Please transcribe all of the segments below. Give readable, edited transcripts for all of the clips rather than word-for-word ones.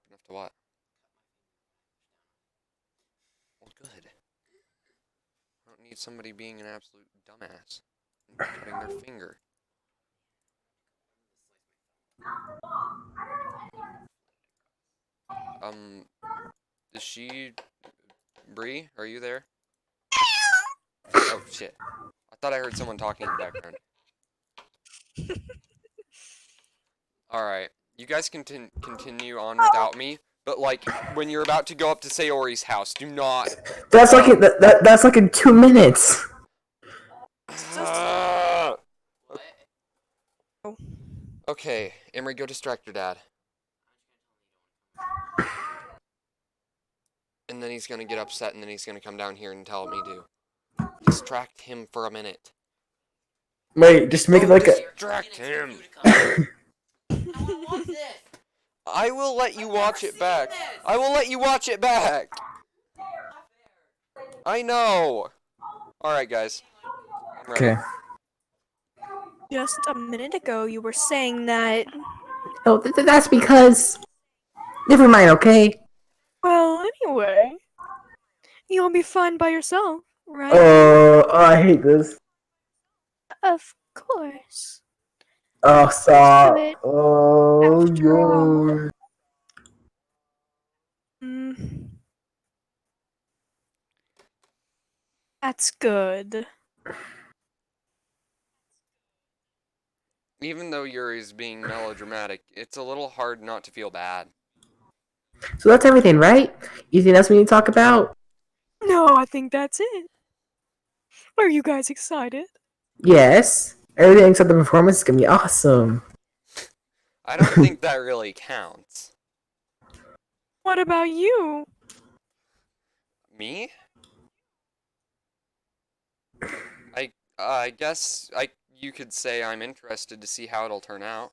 enough to what? Well, good. I don't need somebody being an absolute dumbass and cutting their finger. Um, is she... Bree, are you there? Oh, shit. I thought I heard someone talking in the background. Alright, you guys can continue on without me, but, like, when you're about to go up to Sayori's house, do not... That's like that's like in 2 minutes. Okay, Emery, go distract your dad. And then he's gonna get upset, and then he's gonna come down here and tell me to. Distract him for a minute. Wait, just make it like distract him! I will let you watch it back. I will let you watch it back! I know! Alright, guys. I'm ready. Okay. Just a minute ago, you were saying that... Oh, that's because... Never mind, okay? Well, anyway... You'll be fine by yourself, right? Oh, I hate this. Of course. Oh, stop. Do it Oh, after all. no. That's good. Even though Yuri's being melodramatic, it's a little hard not to feel bad. So that's everything, right? Anything else we need to talk about? No, I think that's it. Are you guys excited? Yes. Everything except the performance is gonna be awesome. I don't think that really counts. What about you? Me? I guess you could say I'm interested to see how it'll turn out.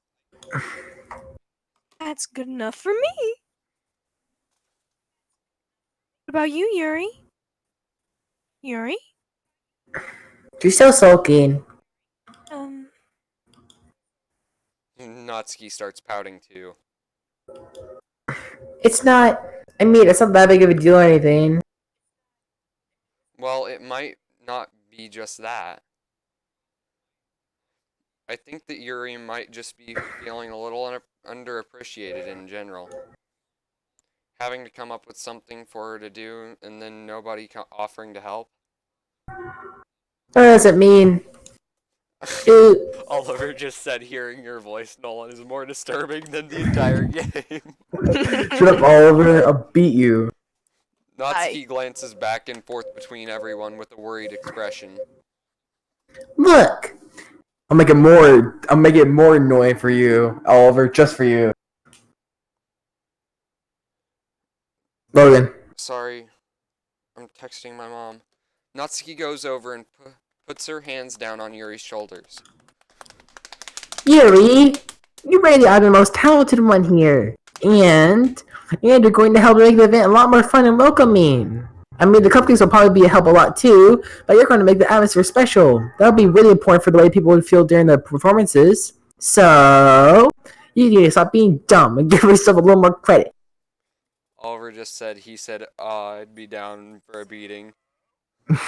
That's good enough for me. What about you, Yuri? Yuri? She's still sulking. Natsuki starts pouting too. It's not... I mean, it's not that big of a deal or anything. Well, it might not be just that. I think that Yuri might just be feeling a little underappreciated in general. Having to come up with something for her to do, and then nobody offering to help. What does it mean? Oliver just said hearing your voice, Nolan, is more disturbing than the entire game. Shut up, Oliver. I'll beat you. Natsuki glances back and forth between everyone with a worried expression. Look! I'll make it more annoying for you, Oliver, just for you. Logan. Sorry. I'm texting my mom. Natsuki goes over and puts her hands down on Yuri's shoulders. Yuri, you really are the most talented one here. And you're going to help make the event a lot more fun and welcoming. I mean, the cupcakes will probably be a help a lot too, but you're going to make the atmosphere special. That'll be really important for the way people would feel during the performances. So, you need to stop being dumb and give yourself a little more credit. Oliver just said, I'd be down for a beating.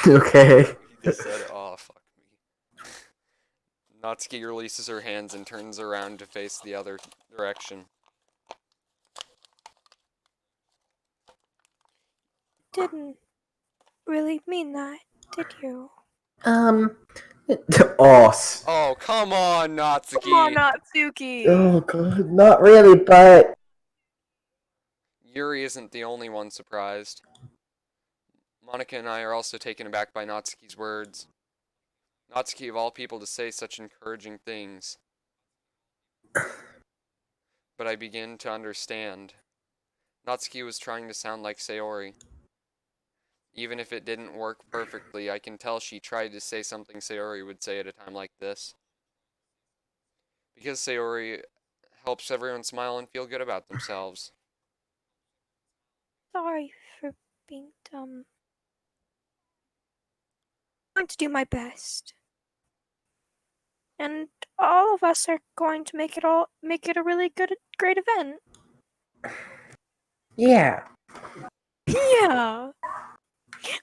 Okay. He just said, fuck me. Natsuki releases her hands and turns around to face the other direction. Didn't really mean that, did you? Oh, come on, Natsuki! Come on, Natsuki! Oh, God, not really, but... Yuri isn't the only one surprised. Monica and I are also taken aback by Natsuki's words. Natsuki, of all people, to say such encouraging things. But I begin to understand. Natsuki was trying to sound like Sayori. Even if it didn't work perfectly, I can tell she tried to say something Sayori would say at a time like this. Because Sayori helps everyone smile and feel good about themselves. Sorry for being dumb. I'm going to do my best. And all of us are going to make it a really great event. Yeah. Yeah.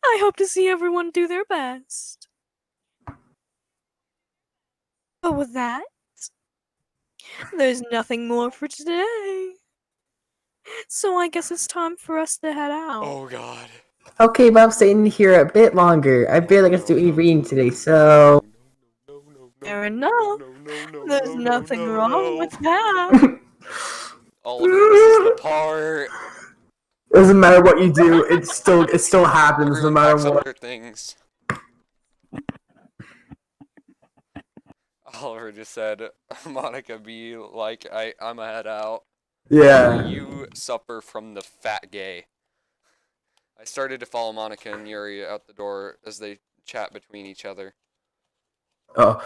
I hope to see everyone do their best. But with that, there's nothing more for today. So I guess it's time for us to head out. Oh God. Okay, but I'm staying here a bit longer. I barely get to do any reading today, so. Fair enough. There's nothing wrong no. with that. Oliver, this is the part. Doesn't matter what you do, it still happens no Everyone matter packs up what. their things. Oliver just said, Monica be like, I'ma head out. Yeah. You suffer from the fat gay. I started to follow Monica and Yuri out the door as they chat between each other. Oh.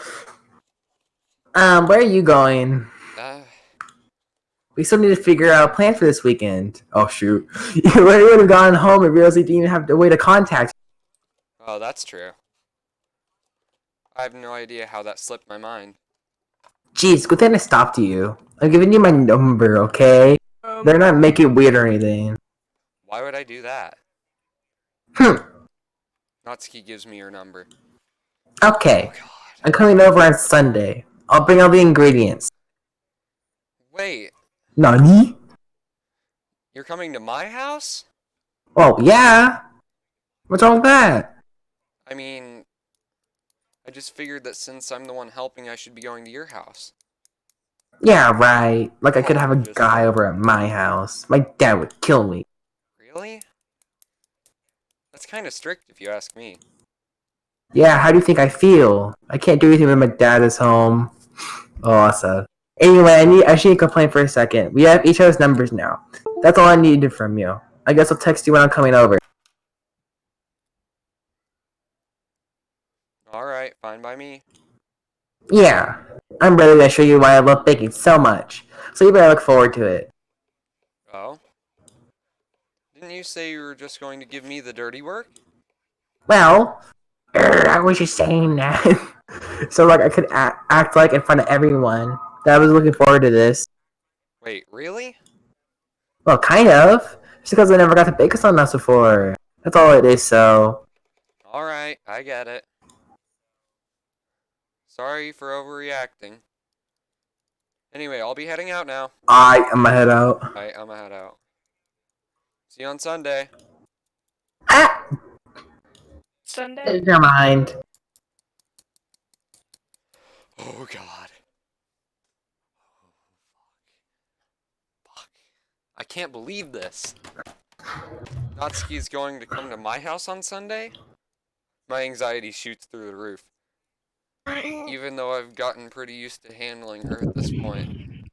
Where are you going? Uh, We still need to figure out a plan for this weekend. Oh shoot. You would have gone home and realized you didn't even have a way to contact. oh, that's true. I have no idea how that slipped my mind. Jeez, good thing I stopped you. I'm giving you my number, okay? They're not making it weird or anything. Why would I do that? Hmm. Natsuki gives me her number. Okay. Oh God. I'm coming over on Sunday. I'll bring all the ingredients. Wait, Nani? you're coming to my house? Oh, yeah. What's wrong with that? I mean, I just figured that since I'm the one helping, I should be going to your house. Yeah, right. Like I could have a Just guy said- over at my house. My dad would kill me. Really? That's kind of strict if you ask me. Yeah, how do you think I feel? I can't do anything when my dad is home. Oh, awesome. Anyway, I shouldn't complain for a second. We have each other's numbers now. That's all I needed from you. I guess I'll text you when I'm coming over. Alright, fine by me. Yeah. I'm ready to show you why I love baking so much. So you better look forward to it. Oh? Didn't you say you were just going to give me the dirty work? Well, I was just saying that. So like I could act like in front of everyone that I was looking forward to this. Wait, really? Well, kind of. Just because I never got to bake something else before. That's all it is, so. Alright, I get it. Sorry for overreacting. Anyway, I'll be heading out now. I am my head out. Alright, I'ma head out. See you on Sunday. Ah! Sunday? Never mind. Oh God. Fuck. I can't believe this. Natsuki's going to come to my house on Sunday? My anxiety shoots through the roof. Even though I've gotten pretty used to handling her at this point.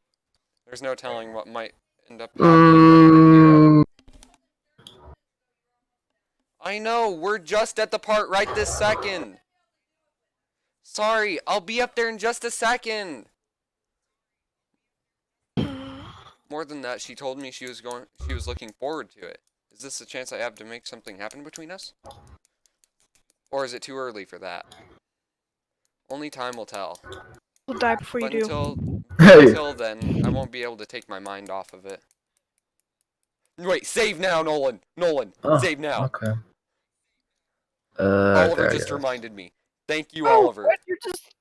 There's no telling what might end up happening when we're here. I know, we're just at the part right this second. Sorry, I'll be up there in just a second. More than that, she told me she was looking forward to it. Is this a chance I have to make something happen between us? Or is it too early for that? Only time will tell. We'll die before you But do. until then, I won't be able to take my mind off of it. Wait, save now, Nolan! Nolan, Oh, save now! okay. Oliver there just it is. reminded me. Thank you, Oh, Oliver. what? You're just.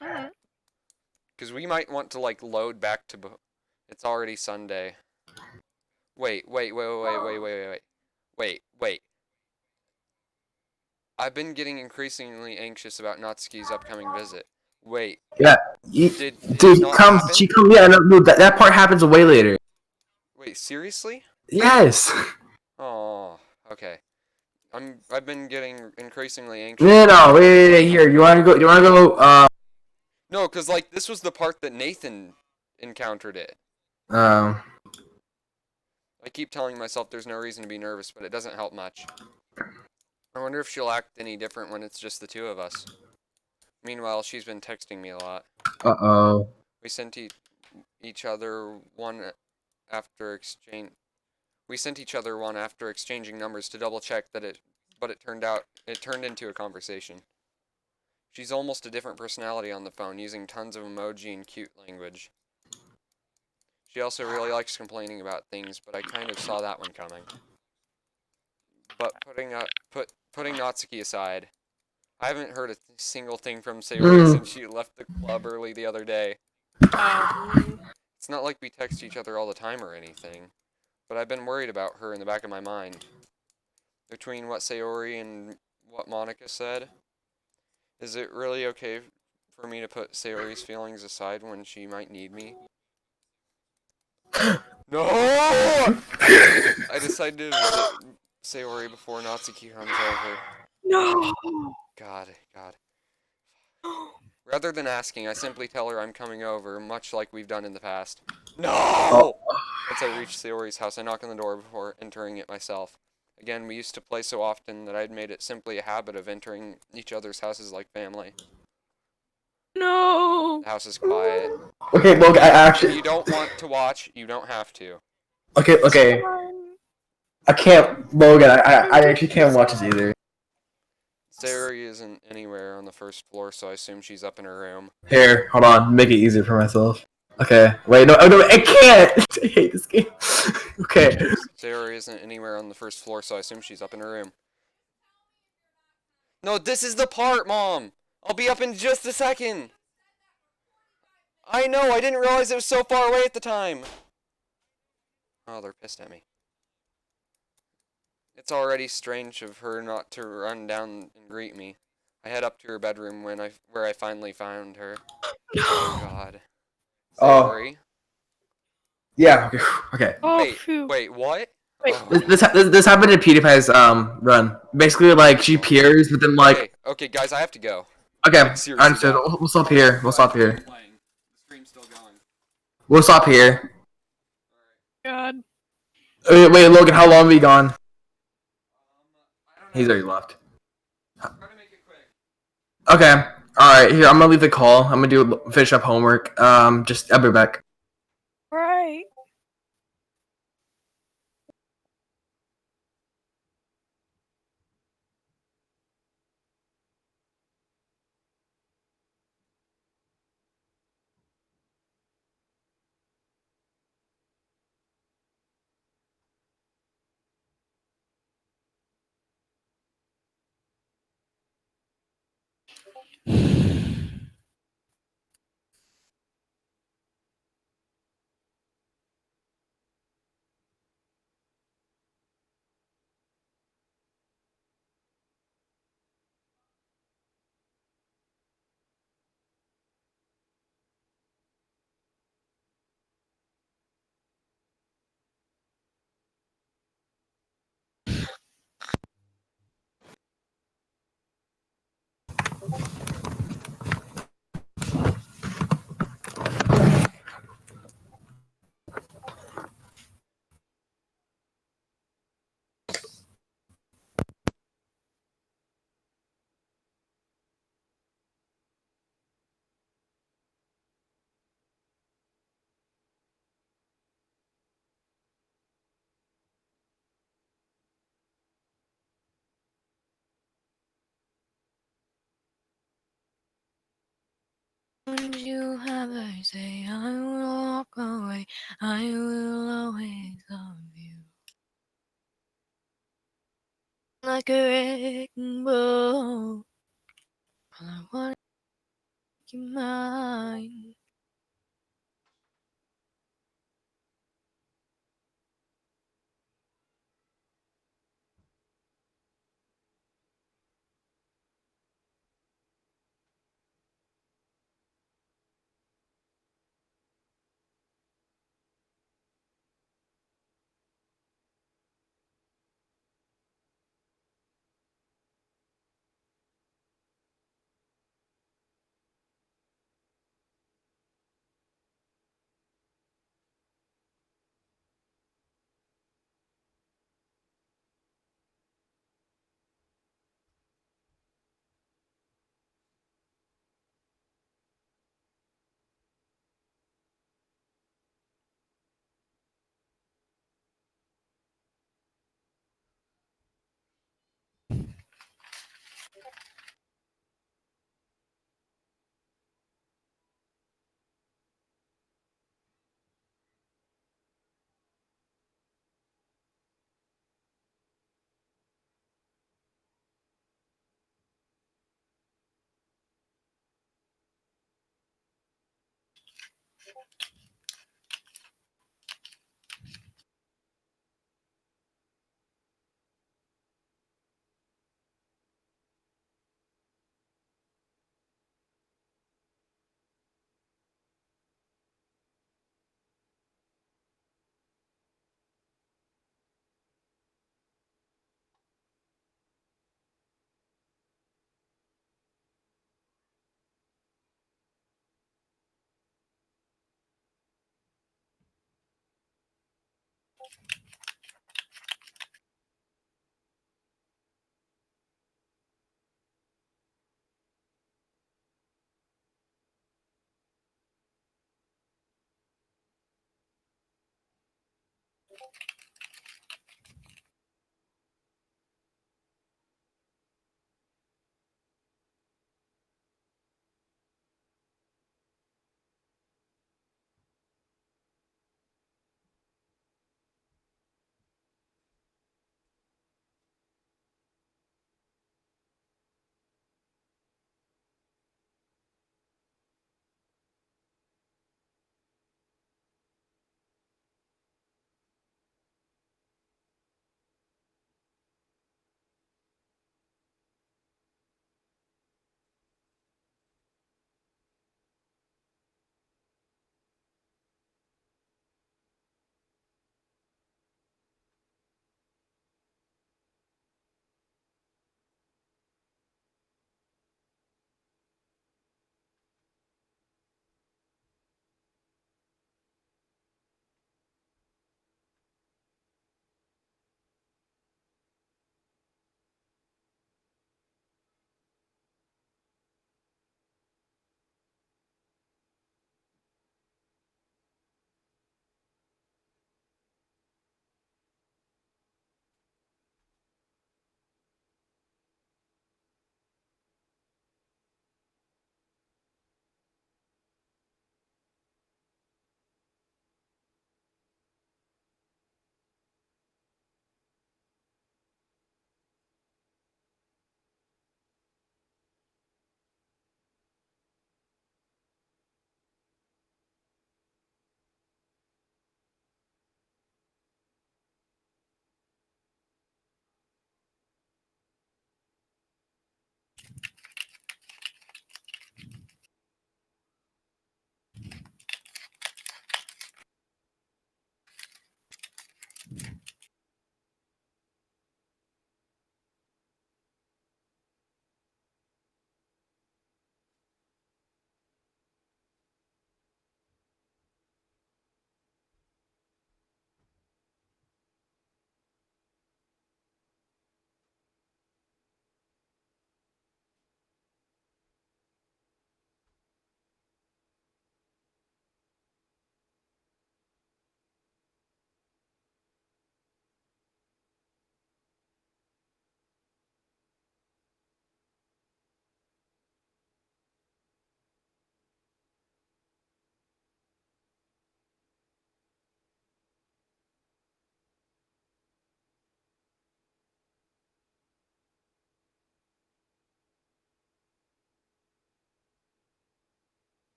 Alright. Because we might want to, like, load back to... It's already Sunday. Wait. I've been getting increasingly anxious about Natsuki's upcoming visit. Wait, Yeah. did Dude, it not happen? she comes, yeah, no, that part happens way later. Wait, seriously? Yes. Oh, okay. I've been getting increasingly anxious. No, wait, here, you wanna go, No, because, like, this was the part that Nathan encountered it. um, I keep telling myself there's no reason to be nervous, but it doesn't help much. I wonder if she'll act any different when it's just the two of us. Meanwhile, she's been texting me a lot. uh-oh. We sent each other one after exchange. We sent each other one after exchanging numbers to double check that but it turned into a conversation. She's almost a different personality on the phone, using tons of emoji and cute language. She also really likes complaining about things, but I kind of saw that one coming. But putting Natsuki aside, I haven't heard a single thing from Sayori since she left the club early the other day. It's not like we text each other all the time or anything, but I've been worried about her in the back of my mind. Between what Sayori and what Monica said, is it really okay for me to put Sayori's feelings aside when she might need me? No! I decided to visit Sayori before Natsuki comes over. No. God. Rather than asking, I simply tell her I'm coming over, much like we've done in the past. No! Once I reach Sayori's house, I knock on the door before entering it myself. Again, we used to play so often that I'd made it simply a habit of entering each other's houses like family. No. The house is quiet. Okay, look, I If actually. you don't want to watch, you don't have to. Okay. I can't, Logan. I actually can't watch this either. Sayori isn't anywhere on the first floor, so I assume she's up in her room. Here, hold on. Make it easier for myself. Okay. Wait, no, I can't. I hate this game. Okay. Sayori isn't anywhere on the first floor, so I assume she's up in her room. No, this is the part, Mom! I'll be up in just a second! I know, I didn't realize it was so far away at the time! Oh, they're pissed at me. It's already strange of her not to run down and greet me. I head up to her bedroom where I finally found her. Oh God. Sayori? Yeah. Okay. Oh, phew. Wait, what? Wait. Oh, This happened in PewDiePie's run. Basically, like she appears, but then like. Okay, guys, I have to go. Okay, Like, seriously, I understand. go. We'll stop here. We'll stop here. The stream's still going. We'll stop here. God. Wait, Logan, how long have we gone? I don't He's know. already left. Try to make it quick. Okay. All right. Here, I'm gonna leave the call. I'm gonna finish up homework. I'll be back. Right. Would you ever say I will walk away? I will always love you. Like a rainbow. I want to make you mine.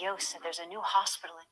Yo said there's a new hospital in.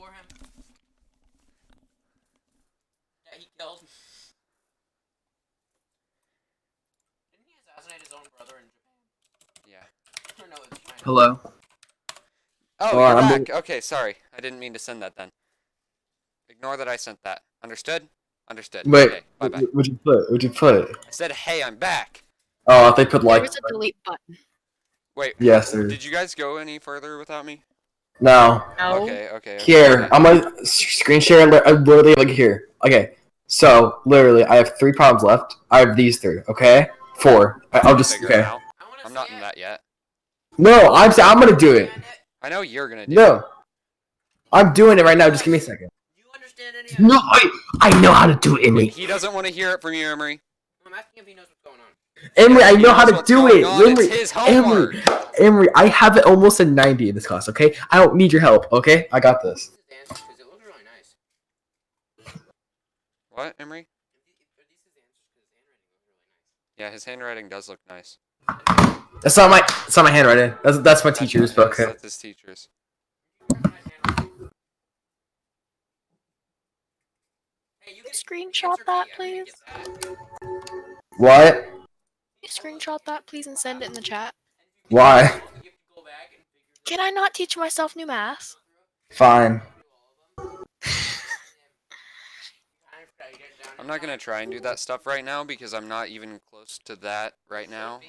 for him? That he killed? Didn't he assassinate his own brother in Japan? Yeah. Or no, it's China. Hello. Oh, Hold on, you're I'm back. Okay, sorry. I didn't mean to send that then. Ignore that I sent that. Understood? Understood. Wait, Okay, bye-bye. would you put? Would you put? I said, hey, I'm back. Oh, if they put like. There's a delete button. Wait, Yes, there did is. you guys go any further without me? No. No. Okay. Here, I'm gonna screen share. I literally like here. Okay, so literally, I have 3 problems left. I have these 3. Okay, 4. I'll just figure them okay. out. I'm not in that yet. No, I'm gonna do it. I know you're gonna do it. No, I'm doing it right now. Just give me a second. Do you understand any of No, I know how to do it, Emery. He doesn't want to hear it from you, Emery. I'm asking if he knows what's going on. Emery, I He know how knows to what's do going it. on. Emery, It's his homework. Emery, I have it almost a 90 in this class. Okay, I don't need your help. Okay, I got this. This is the answers because it looks really nice. What, Emery? Are these his answers because his handwriting looks really nice. Yeah, his handwriting does look nice. That's not my handwriting. That's my teacher's. But okay. That's his teacher's. Hey, you can Screenshot answer that, key. I'm gonna please. get that. What? Can you screenshot that, please, and send it in the chat? Why? You have to go back and figure Can I not teach myself new math? Fine. I'm not gonna try and do that stuff right now because I'm not even close to that right now.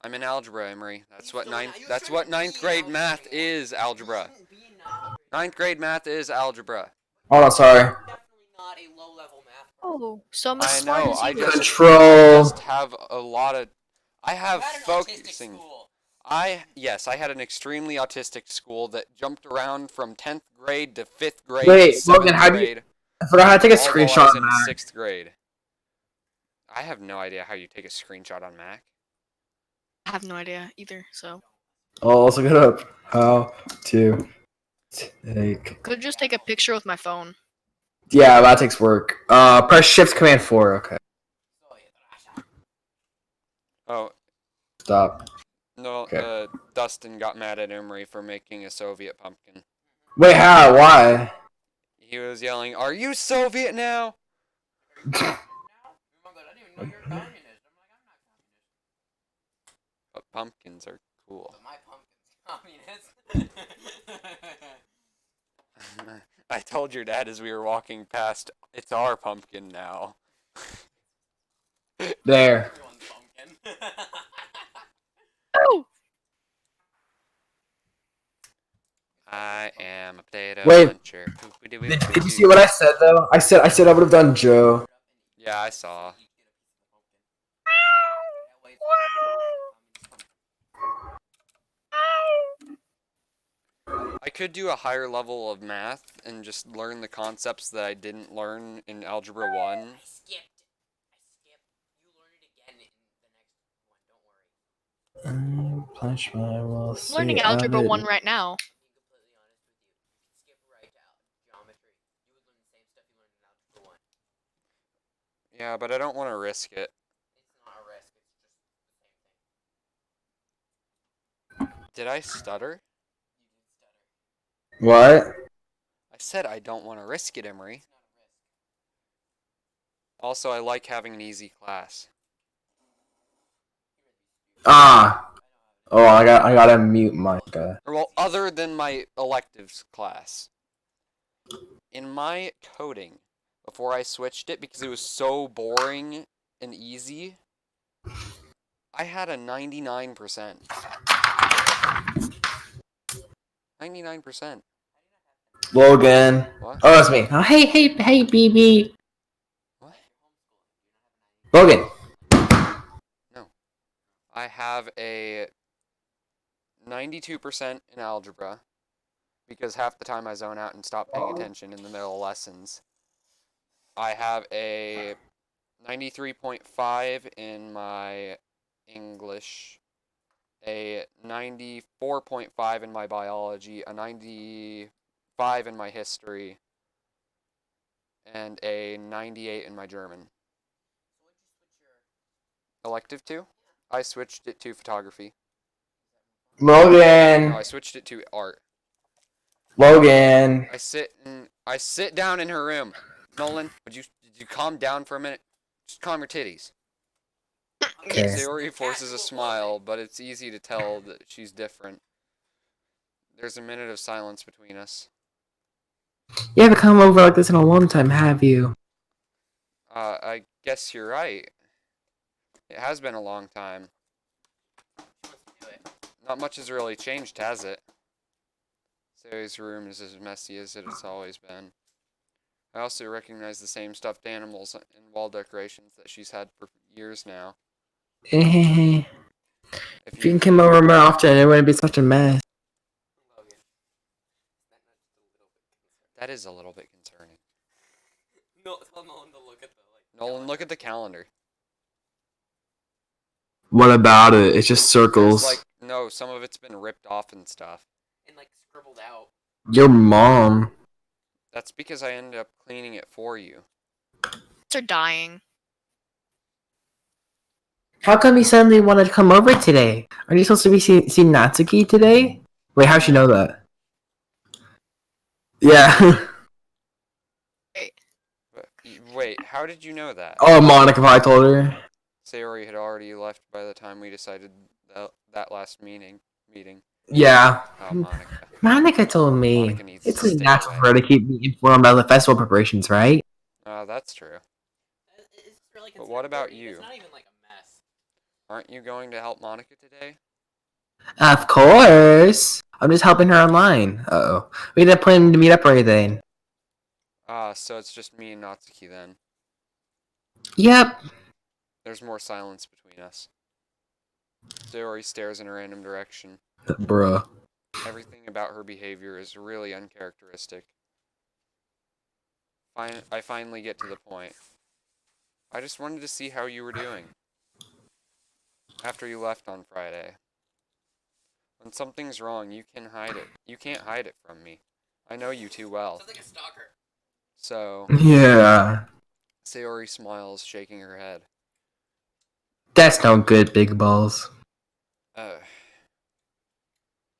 I'm in algebra, Emery. That's what ninth grade math is, algebra. 9th grade math is algebra. Hold on, sorry. Definitely not a low-level math. Oh, so I'm I as smart know. as I you. just Control. have a lot of. I have You had an autistic focusing. school. Yes, I had an extremely autistic school that jumped around from 10th grade to 5th grade Wait, to 7th Logan, how do you? grade. I forgot how to take a all while I screenshot was of in that. 6th grade. I have no idea how you take a screenshot on Mac. I have no idea either, so. I'll also look it up. How to take. Could just take a picture with my phone. Yeah, that takes work. Press Shift Command 4. Okay, Oh, stop. no, Okay. Dustin got mad at Emery for making a Soviet pumpkin. Wait, how? Why? He was yelling, "Are you Soviet now?" I didn't even know you're communist. I'm like, I'm not communist. But pumpkins are cool. But my pumpkin's communist. I told your dad as we were walking past, it's our pumpkin now. There. Everyone's pumpkin. Oh! I am a potato Wait. muncher. Did you see what I said though? I said I would have done Joe. Yeah, I saw. I could do a higher level of math and just learn the concepts that I didn't learn in Algebra 1. I skipped. You learn it again in the next one. Don't worry. Punch my will. I'm learning Algebra 1 right now. Being completely honest with you, you can skip right to geometry. You would learn the same stuff you learned in Algebra 1. Yeah, but I don't want to risk it. It's not a risk. It's just the same thing. Did I stutter? You did stutter. What? I said I don't want to risk it, Emery. It's not a risk. Also, I like having an easy class. Ah. Oh, I gotta mute my guy. Or, well, other than my electives class. In my coding, before I switched it, because it was so boring and easy, I had a 99%. 99%. Logan. What? Oh, that's me. Oh, hey, BB. What? Logan. No. I have a 92% in algebra, because half the time I zone out and stop paying attention in the middle of lessons. I have a 93.5 in my English, a 94.5 in my biology, a 95 in my history, and a 98 in my German. So what'd you switch your... Elective to? I switched it to photography. Logan. No, I switched it to art. Logan. I sit down in her room. Nolan, did you calm down for a minute? Just calm your titties. Okay. Sayori forces a smile, but it's easy to tell that she's different. There's a minute of silence between us. You haven't come over like this in a long time, have you? I guess you're right. It has been a long time. Not much has really changed, has it? Sayori's room is as messy as it has always been. I also recognize the same stuffed animals and wall decorations that she's had for years now. If If you you come over more often, it wouldn't be such a mess. Logan, That is a little bit concerning. no, tell Nolan to look at the Nolan, look at the calendar. What about it? It's just There's circles. no, some of it's been ripped off and stuff. and scribbled out. Your mom. That's because I ended up cleaning it for you. Are dying. How come you suddenly wanted to come over today? Are you supposed to be seeing Natsuki today? Wait, how'd you know that? Yeah. Wait, how did you know that? Oh, Monica probably told her. Sayori had already left by the time we decided that last meeting. Yeah. Oh, Monica. Monica told me. Monica needs It's to like stay natural away. for her to keep me informed about the festival preparations, right? That's true. It's really But what about considerate. you? It's not even a mess. Aren't you going to help Monica today? Of course. I'm just helping her online. Uh-oh. We didn't plan to meet up or anything. So it's just me and Natsuki then. Yep. There's more silence between us. Sayori stares in a random direction. Bruh. Everything about her behavior is really uncharacteristic. I finally get to the point. I just wanted to see how you were doing. After you left on Friday. When something's wrong, you can hide it. You can't hide it from me. I know you too well. Sounds like a stalker. So, Yeah. Sayori smiles, shaking her head. That's no good, big balls.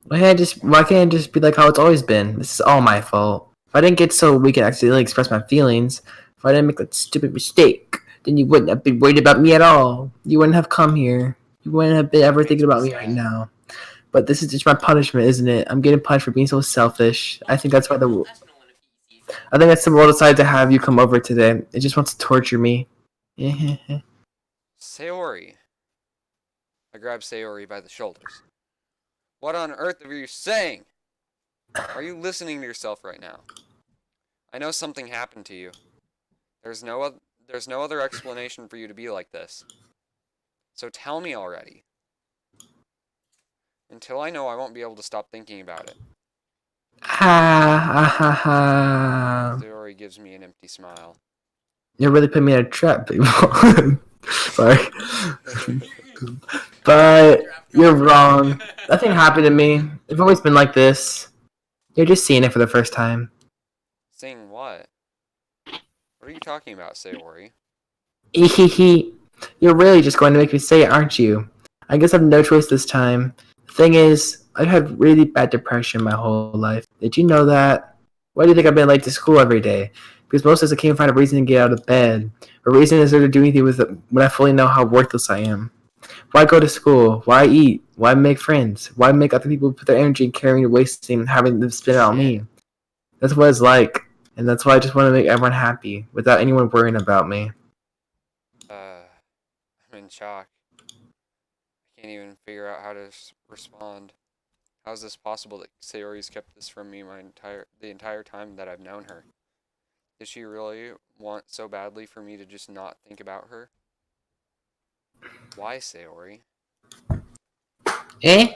Why can't I just be like how it's always been? This is all my fault. If I didn't get so weak and accidentally express my feelings, if I didn't make that stupid mistake, then you wouldn't have been worried about me at all. You wouldn't have come here. You wouldn't have been ever thinking about me right now. But this is just my punishment, isn't it? I'm getting punished for being so selfish. I think that's why That's Nolan if he sees it. I think that's the world decided to have you come over today. It just wants to torture me. Sayori. I grab Sayori by the shoulders. What on earth are you saying? Are you listening to yourself right now? I know something happened to you. There's no other explanation for you to be like this. So tell me already. Until I know, I won't be able to stop thinking about it. Ha ha ha. Sayori gives me an empty smile. You're really putting me in a trap, people. Sorry. But you're wrong. Nothing happened to me. I've always been like this. You're just seeing it for the first time. Seeing what? What are you talking about, Sayori? Ehehe. You're really just going to make me say it, aren't you? I guess I have no choice this time. The thing is, I've had really bad depression my whole life. Did you know that? Why do you think I've been late to school every day? Because most days I can't find a reason to get out of bed. A reason is there to do anything with it when I fully know how worthless I am. Why go to school? Why eat? Why make friends? Why make other people put their energy in caring and wasting and having them spend it on me? That's what it's like. And that's why I just want to make everyone happy without anyone worrying about me. I'm in shock. I can't even figure out how to respond. How is this possible that Sayori's kept this from me the entire time that I've known her? Did she really want so badly for me to just not think about her? Why, Sayori? Eh?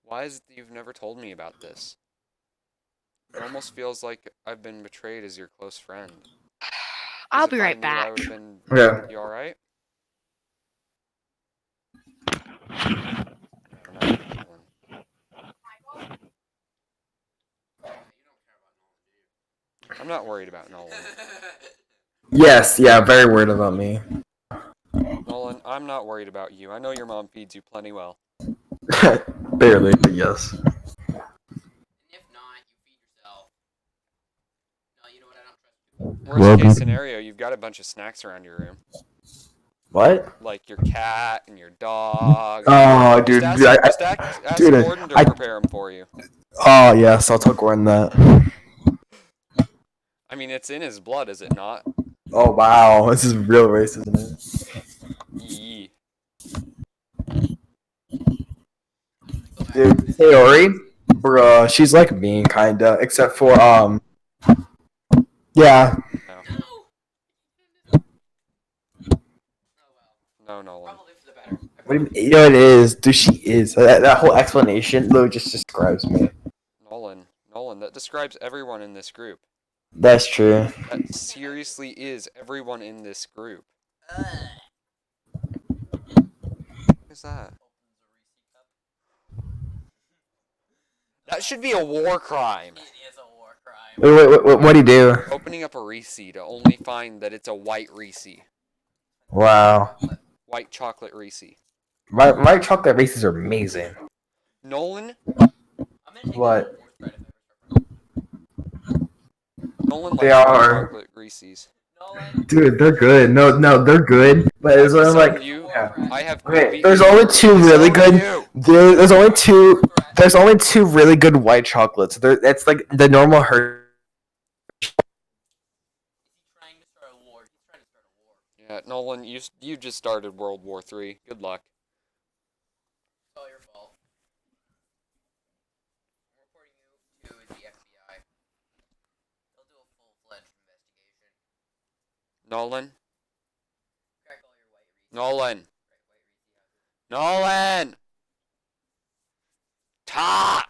Why is it that you've never told me about this? It almost feels like I've been betrayed as your close friend. I'll 'Cause be if I right knew, I back. would have been... Yeah. You alright? Never mind, Nolan. I'm not worried about Nolan. Yes, yeah, very worried about me. Nolan, I'm not worried about you. I know your mom feeds you plenty well. Barely, but yes. And if not, Worst case scenario, you've got a bunch of snacks around your room. What? Like your cat and your dog. Oh, Just dude, ask dude, Gordon to prepare them for you. oh yes, I'll tell Gordon that. I mean, it's in his blood, is it not? Oh wow, this is real race, isn't it? Yee. Dude, Sayori, bruh, she's like me, kinda, except for yeah. No. No, Nolan. Probably for the better. What do you mean? You know it is, dude. She is. That whole explanation literally just describes me. Nolan, that describes everyone in this group. That's true. That seriously is everyone in this group. What is that? That should be a war crime. It is a war crime. Wait, what do you do? Opening up a Reese to only find that it's a white Reese. Wow. White chocolate Reese. My chocolate races are amazing. Nolan? I'm gonna take What? that as a fourth thread if I ever start. Nolan They likes white are. chocolate Reese's. Nolan. Dude, they're good. No, they're good. But it's Some like, you, yeah. I have Okay, creepy- there's only two really So good. you. There's only two. There's only two really good white chocolates. That's like the normal Hershey. He's trying to start a war. He's trying to start a war. Yeah, Nolan, you just started World War III. Good luck. It's all your fault. I'm reporting you to the FBI. They'll do a full-fledged investigation. Nolan? Crack all your white Reese's. Nolan! Right, white Reese's houses. Nolan! Talk!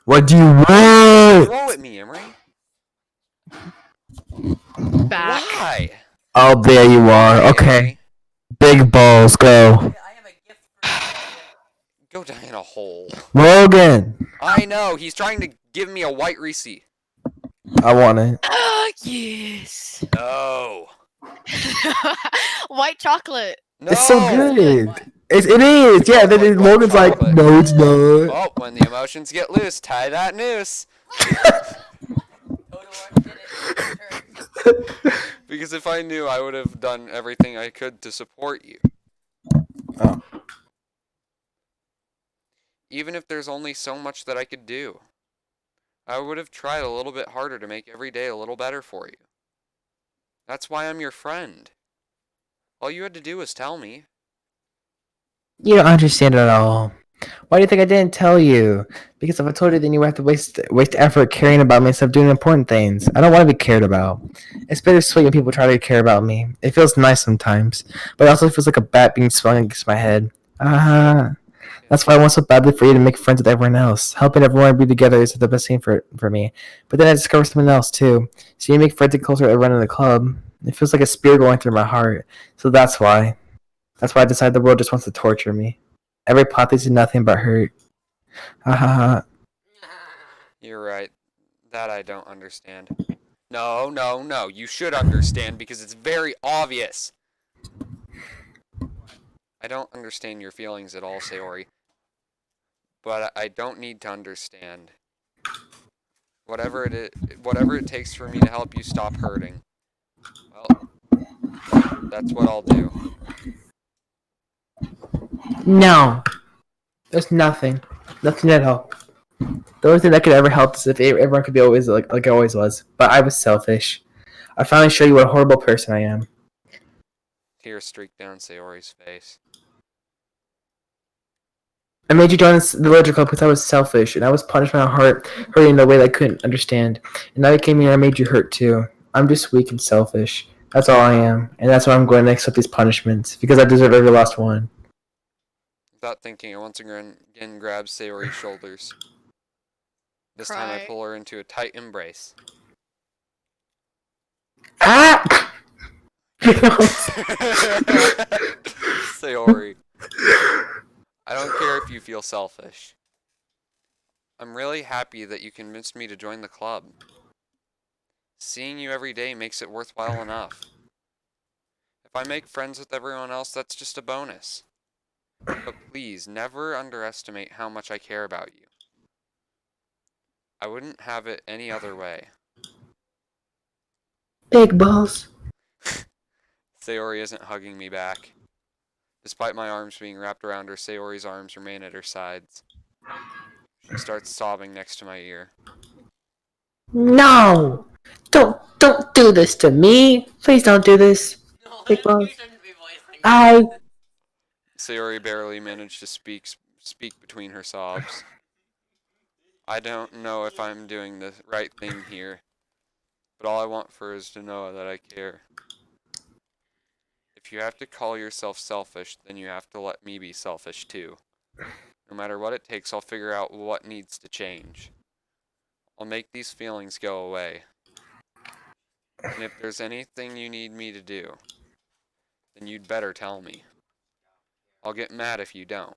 What do you want? Throw at me, Emery. Back. Why? Oh, there you are. Hey, Okay, Emery, big balls, go. I have a gift for you. go die in a hole. Logan, I know, he's trying to give me a white Reese. I want it. Ah, yes. No. White chocolate. No! It's so good. It is. Yeah. Then Like white Logan's like, chocolate. no, it's not. Oh, when the emotions get loose, tie that noose. Totoro did it. It's your turn. Because if I knew, I would have done everything I could to support you. Oh. Even if there's only so much that I could do. I would have tried a little bit harder to make every day a little better for you. That's why I'm your friend. All you had to do was tell me. You don't understand at all. Why do you think I didn't tell you? Because if I told you, then you would have to waste effort caring about me instead of doing important things. I don't want to be cared about. It's bittersweet when people try to care about me. It feels nice sometimes, but it also feels like a bat being swung against my head. That's why I want so badly for you to make friends with everyone else. Helping everyone be together is the best thing for me. But then I discover something else too. So you make friends and closer to everyone in the club. It feels like a spear going through my heart. So that's why. That's why I decided the world just wants to torture me. Every plot leads to nothing but hurt. You're right. That I don't understand. No. You should understand because it's very obvious. I don't understand your feelings at all, Sayori. But I don't need to understand. Whatever it takes for me to help you stop hurting. Well, that's what I'll do. No. There's nothing. Nothing at all. The only thing that could ever help is if everyone could be always like I always was. But I was selfish. I finally show you what a horrible person I am. Tears streaked down Sayori's face. I made you join the Literature Club because I was selfish, and I was punished by my heart hurting in a way that I couldn't understand. And now you came here and I made you hurt too. I'm just weak and selfish. That's all I am. And that's why I'm going to accept these punishments, because I deserve every last one. Without thinking, I once again grabs Sayori's shoulders. This time I Cry. pull her into a tight embrace. Ah! Sayori, I don't care if you feel selfish. I'm really happy that you convinced me to join the club. Seeing you every day makes it worthwhile enough. If I make friends with everyone else, that's just a bonus. But please, never underestimate how much I care about you. I wouldn't have it any other way. Big balls. Sayori isn't hugging me back. Despite my arms being wrapped around her, Sayori's arms remain at her sides. She starts sobbing next to my ear. No! Don't do this to me. Please don't do this. No, Big you balls. shouldn't be voicing I that. Sayori barely managed to speak between her sobs. I don't know if I'm doing the right thing here, but all I want for her is to know that I care. If you have to call yourself selfish, then you have to let me be selfish too. No matter what it takes, I'll figure out what needs to change. I'll make these feelings go away. And if there's anything you need me to do, then you'd better tell me. I'll get mad if you don't.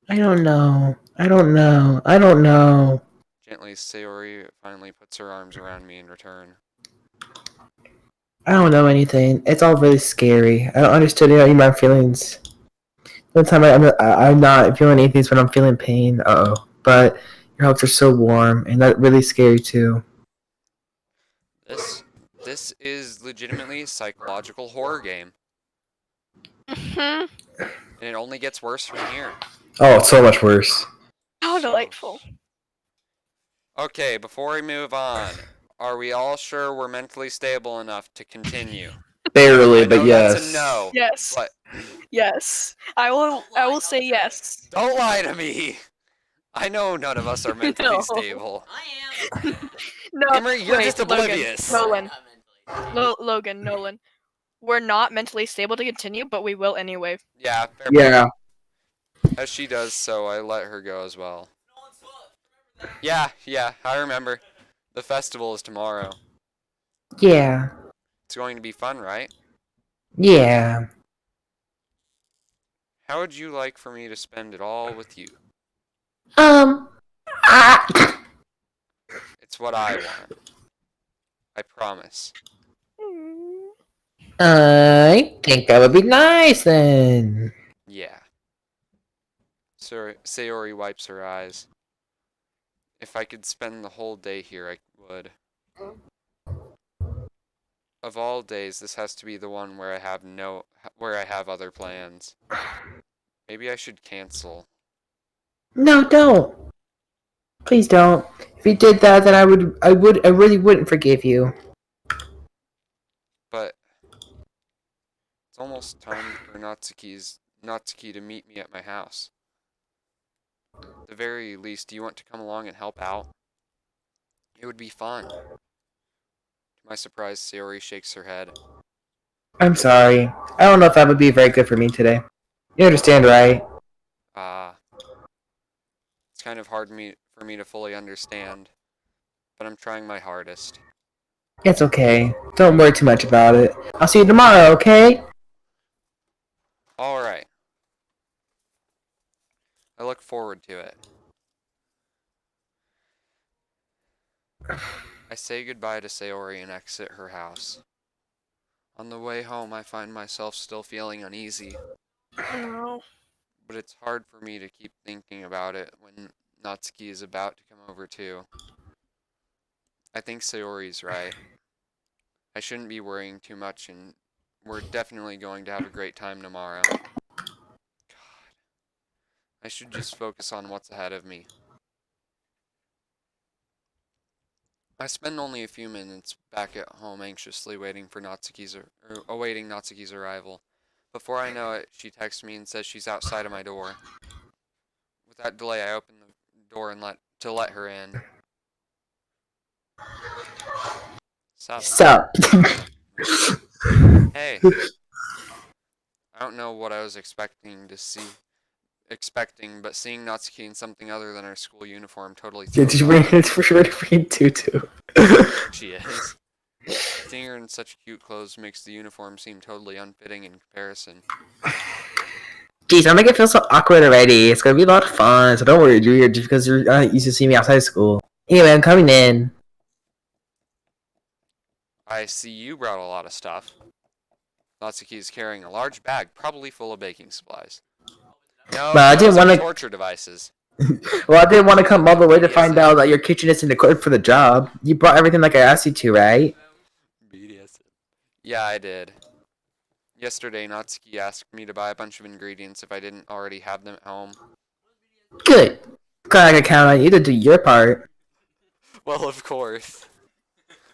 don't know. I don't know. I don't know. Gently, Sayori finally puts her arms around me in return. I don't know anything. It's all really scary. I don't understand any of my feelings. The time I'm not feeling anything is when I'm feeling pain. But your hugs are so warm, and that really scary too. This is legitimately a psychological horror game. Mhm. And it only gets worse from here. Oh, it's so much worse. How So- delightful. Okay, before we move on, are we all sure we're mentally stable enough to continue? Barely, I know but yes. that's a no. Yes. But Yes. I will Don't say lie, yes. don't lie to me. I know none of us are mentally No. stable. I am. No. Emery, you're wait, just Logan, oblivious. Nolan. I'm not mentally stable. Logan, Nolan. We're not mentally stable to continue, but we will anyway. Yeah, fair Yeah. point. As she does so, I let her go as well. Nolan's foot. Remember that? Yeah, I remember. The festival is tomorrow. Yeah. It's going to be fun, right? Yeah. How would you like for me to spend it all with you? I It's what I want. I promise. think that would be nice then. Yeah. Sayori wipes her eyes. If I could spend the whole day here, I would. Of all days, this has to be the one where I have other plans. Maybe I should cancel. No, don't. Please don't. If you did that, then I really wouldn't forgive you. But it's almost time for Natsuki to meet me at my house. At the very least, do you want to come along and help out? It would be fun. To my surprise, Sayori shakes her head. I'm sorry. I don't know if that would be very good for me today. You understand, right? It's kind of hard for me to fully understand, but I'm trying my hardest. It's okay. Don't worry too much about it. I'll see you tomorrow, okay? Alright. I look forward to it. I say goodbye to Sayori and exit her house. On the way home, I find myself still feeling uneasy, No. but it's hard for me to keep thinking about it when Natsuki is about to come over too. I think Sayori's right. I shouldn't be worrying too much, and we're definitely going to have a great time tomorrow. God. I should just focus on what's ahead of me. I spend only a few minutes back at home anxiously waiting for awaiting Natsuki's arrival. Before I know it, she texts me and says she's outside of my door. Without delay, I open the door and let her in. Sup? Sup? Hey. I don't know what I was expecting, but seeing Natsuki in something other than her school uniform totally threw Did you me bring off. it for sure to bring tutu? She is. Seeing her in such cute clothes makes the uniform seem totally unfitting in comparison. Jeez, I'm making it feel so awkward already. It's gonna be a lot of fun, so don't worry, you're here just because you're used to see me outside of school. Anyway, I'm coming in. I see you brought a lot of stuff. Natsuki is carrying a large bag, probably full of baking supplies. No, But I those didn't are wanna- torture devices. Well, I didn't want to come all the way to find out that your kitchen isn't equipped for the job. You brought everything like I asked you to, right? BDSM. Yeah, I did. Yesterday, Natsuki asked me to buy a bunch of ingredients if I didn't already have them at home. Good. Glad I can count on you to do your part. Well, of course.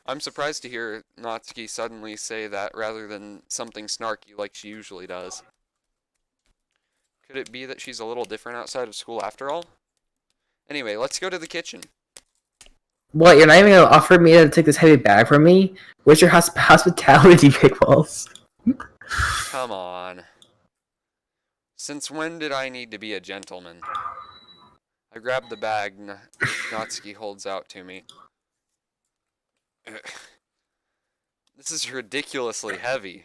I'm surprised to hear Natsuki suddenly say that rather than something snarky like she usually does. Could it be that she's a little different outside of school after all? Anyway, let's go to the kitchen. What, you're not even gonna offer me to take this heavy bag from me? Where's your hospitality, Big Balls? Come on. Since when did I need to be a gentleman? I grab the bag Natsuki holds out to me. This is ridiculously heavy.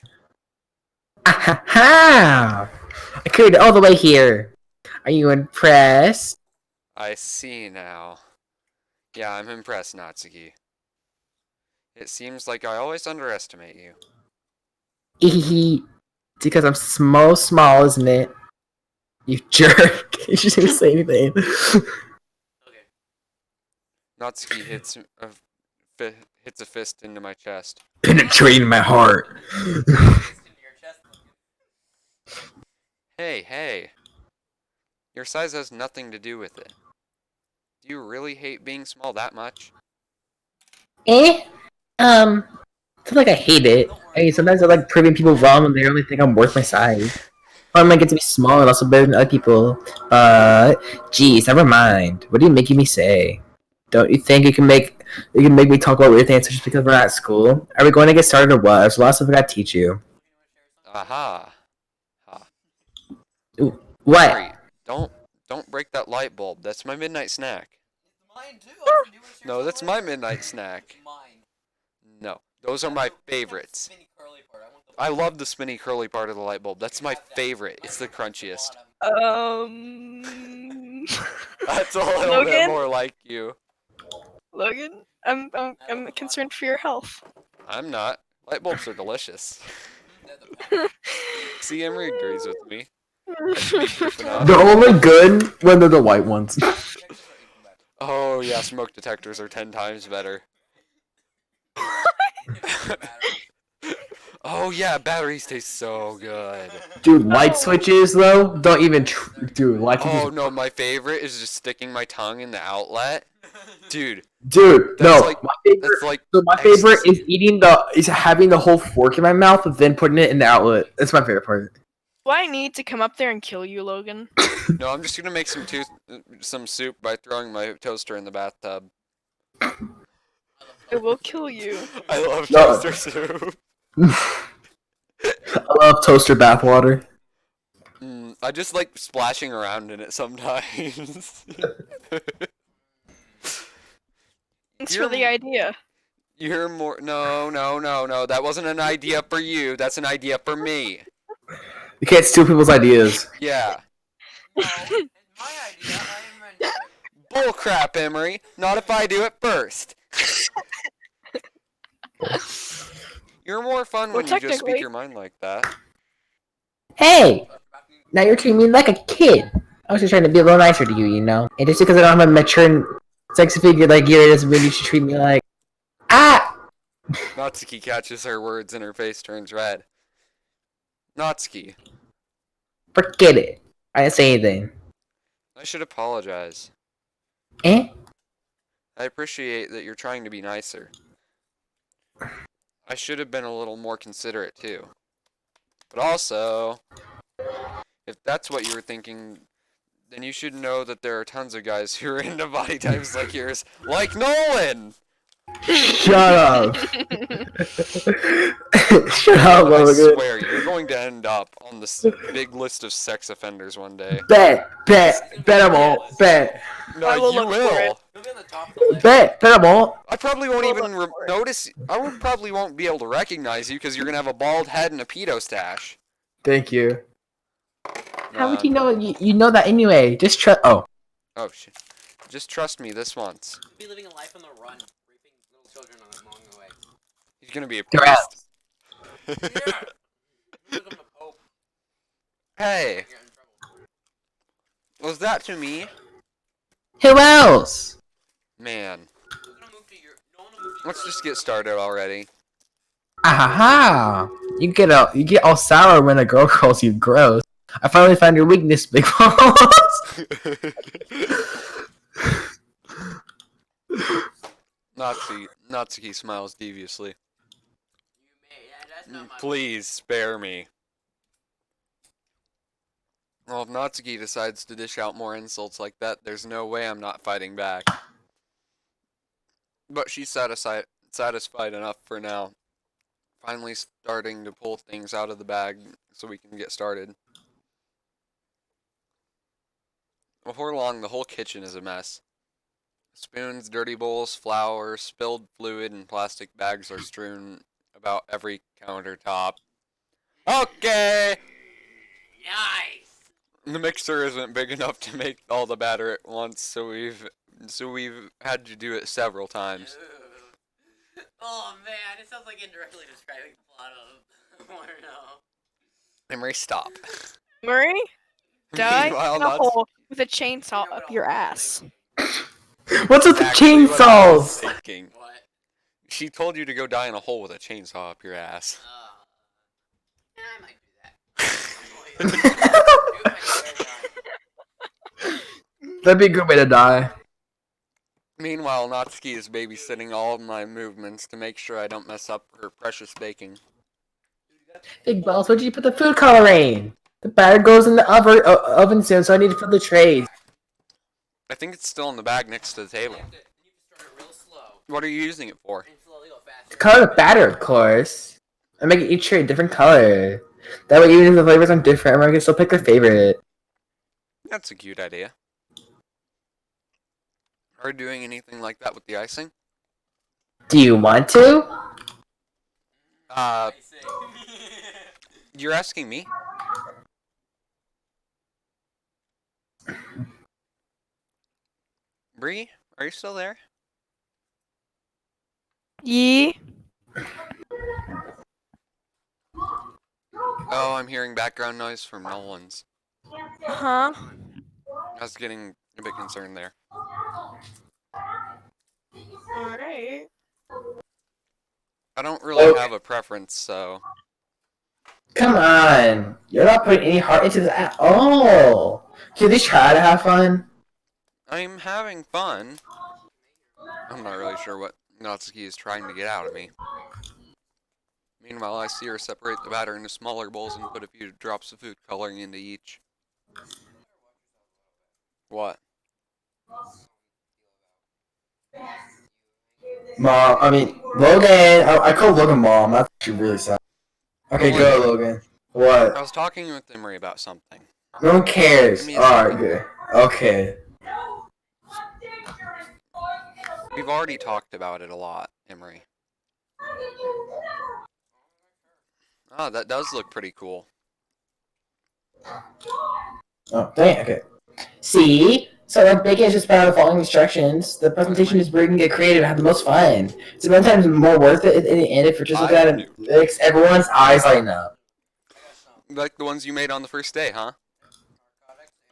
Ha! I carried it all the way here. Are you impressed? I see now. Yeah, I'm impressed, Natsuki. It seems like I always underestimate you. It's because I'm small, isn't it? You jerk. You shouldn't even say anything. Okay. Natsuki hits a fist into my chest. Penetrating my heart. Fist into your chest, Logan. Hey. Your size has nothing to do with it. Do you really hate being small that much? I feel like I hate it. I mean, sometimes I like proving people wrong when they only think I'm worth my size. Or I might get to be small and also better than other people. But, geez, never mind. What are you making me say? Don't you think you can make me talk about weird things just because we're not at school? Are we going to get started or what? There's lots of stuff I gotta teach you. Aha. Ooh, what? Hurry. Don't break that light bulb. That's my midnight snack. It's mine too. I offered you to share No, that's some my with you. midnight snack. It's mine. No, those are my favorites. Spinny curly part. I want the I love the spinny curly part of the light bulb. That's my favorite. It's the crunchiest. That's a little bit Logan? more like you. Logan, I'm concerned for your health. I'm not. Light bulbs are delicious. They're the best. See, Emery agrees with me. I should be goofing off. They're only good when they're the white ones. Check this out, even better. Oh yeah, smoke detectors are 10 times better. Oh yeah, batteries taste so good. Dude, light switches though, don't even. Dude, light switches. Oh no, my favorite is just sticking my tongue in the outlet. Dude, Dude, that's no. like- my favorite. that's like So my favorite ecstasy. is having the whole fork in my mouth, then putting it in the outlet. That's my favorite part. Do I need to come up there and kill you, Logan? No, I'm just gonna make some soup by throwing my toaster in the bathtub. I will kill you. I love No. toaster soup. I love toaster bathwater. I just like splashing around in it sometimes. Thanks You're- for the idea. You're more. No. That wasn't an idea for you. That's an idea for me. You can't steal people's ideas. Yeah. No, it's my idea. I invented it. Bullcrap, Emery. Not if I do it first. You're more fun Well, when you just speak technically- your mind like that. Hey, now you're treating me like a kid. I was just trying to be a little nicer to you, you know. And just because I don't have a mature and sexy figure like you, doesn't mean you should treat me like Natsuki catches her words and her face turns red. Natsuki, Forget it. I didn't say anything. I should apologize. Eh? I appreciate that you're trying to be nicer. I should have been a little more considerate too. But also, if that's what you were thinking, then you should know that there are tons of guys who are into body types like yours, like Nolan! Shut up. Shut up, I Logan. swear, you're going to end up on this big list of sex offenders one day. Bet them all. Bet. No, I will you look for will. it. He'll be on the top of the list. Bet them all. I probably won't Hold even on for it. notice. Probably won't be able to recognize you because you're gonna have a bald head and a pedo stash. Thank you. How would Nah. you know? You know that anyway. Just trust. Oh. Oh shit. Just trust me this once. He'll be living a life on the run, raping little children along the way. He's gonna be a They're priest. Yeah. He'll become the Pope. Hey, Get in trouble. was that to me? Who else? Man, Who's gonna move to your? No one will move to let's your just get started already. Ahaha! You get all sour when a girl calls you gross. I finally found your weakness, Big Balls. Natsuki smiles deviously. You may. Yeah, that's not my. Please spare me. Well, if Natsuki decides to dish out more insults like that, there's no way I'm not fighting back. But she's satisfied enough for now. Finally starting to pull things out of the bag so we can get started. Before long, the whole kitchen is a mess. Spoons, dirty bowls, flour, spilled fluid, and plastic bags are strewn about every countertop. Okay! Nice. The mixer isn't big enough to make all the batter at once, so we've had to do it several times. Oh man, it sounds like indirectly describing the plot of Warno. Emery, stop. Murray, die Meanwhile, in a Natsuki hole with a chainsaw up your ass. What's with the exactly what I was chainsaws? thinking. What? She told you to go die in a hole with a chainsaw up your ass. Yeah, I might do that. That'd be a good way to die. Meanwhile, Natsuki is babysitting all of my movements to make sure I don't mess up her precious baking. Big Balls, where'd you put the food coloring? The batter goes in the oven soon, so I need to fill the trays. I think it's still in the bag next to the table. You have to start it real slow What are you using it for? and slowly go faster. To color the batter, of course. I make each tray a different color. That way, even if the flavors are different, everyone can still pick their favorite. That's a cute idea. Are you doing anything like that with the icing? Do you want to? I see. You're asking me? Bree, are you still there? Yee. Oh, I'm hearing background noise from Nolan's. Huh? I was getting a bit concerned there. Alright. I don't really have a preference, so... Come on. You're not putting any heart into this at all. Can you at least try to have fun? I'm having fun. I'm not really sure what Natsuki is trying to get out of me. Meanwhile, I see her separate the batter into smaller bowls and put a few drops of food coloring into each. What? Mom, Logan. I call Logan Mom. That's actually really sad. Okay, go, Logan. I What? was talking with Emery about something. No one cares. Give me a Alright, second. good. Okay. We've already talked about it a lot, Emery. Ah, that does look pretty cool. Oh, dang, okay. See? So that bacon is just about following instructions. The presentation is where you can get creative and have the most fun. It's sometimes more worth it in the end if you're just looking at it. It makes everyone's eyes lighten up. Like the ones you made on the first day, huh?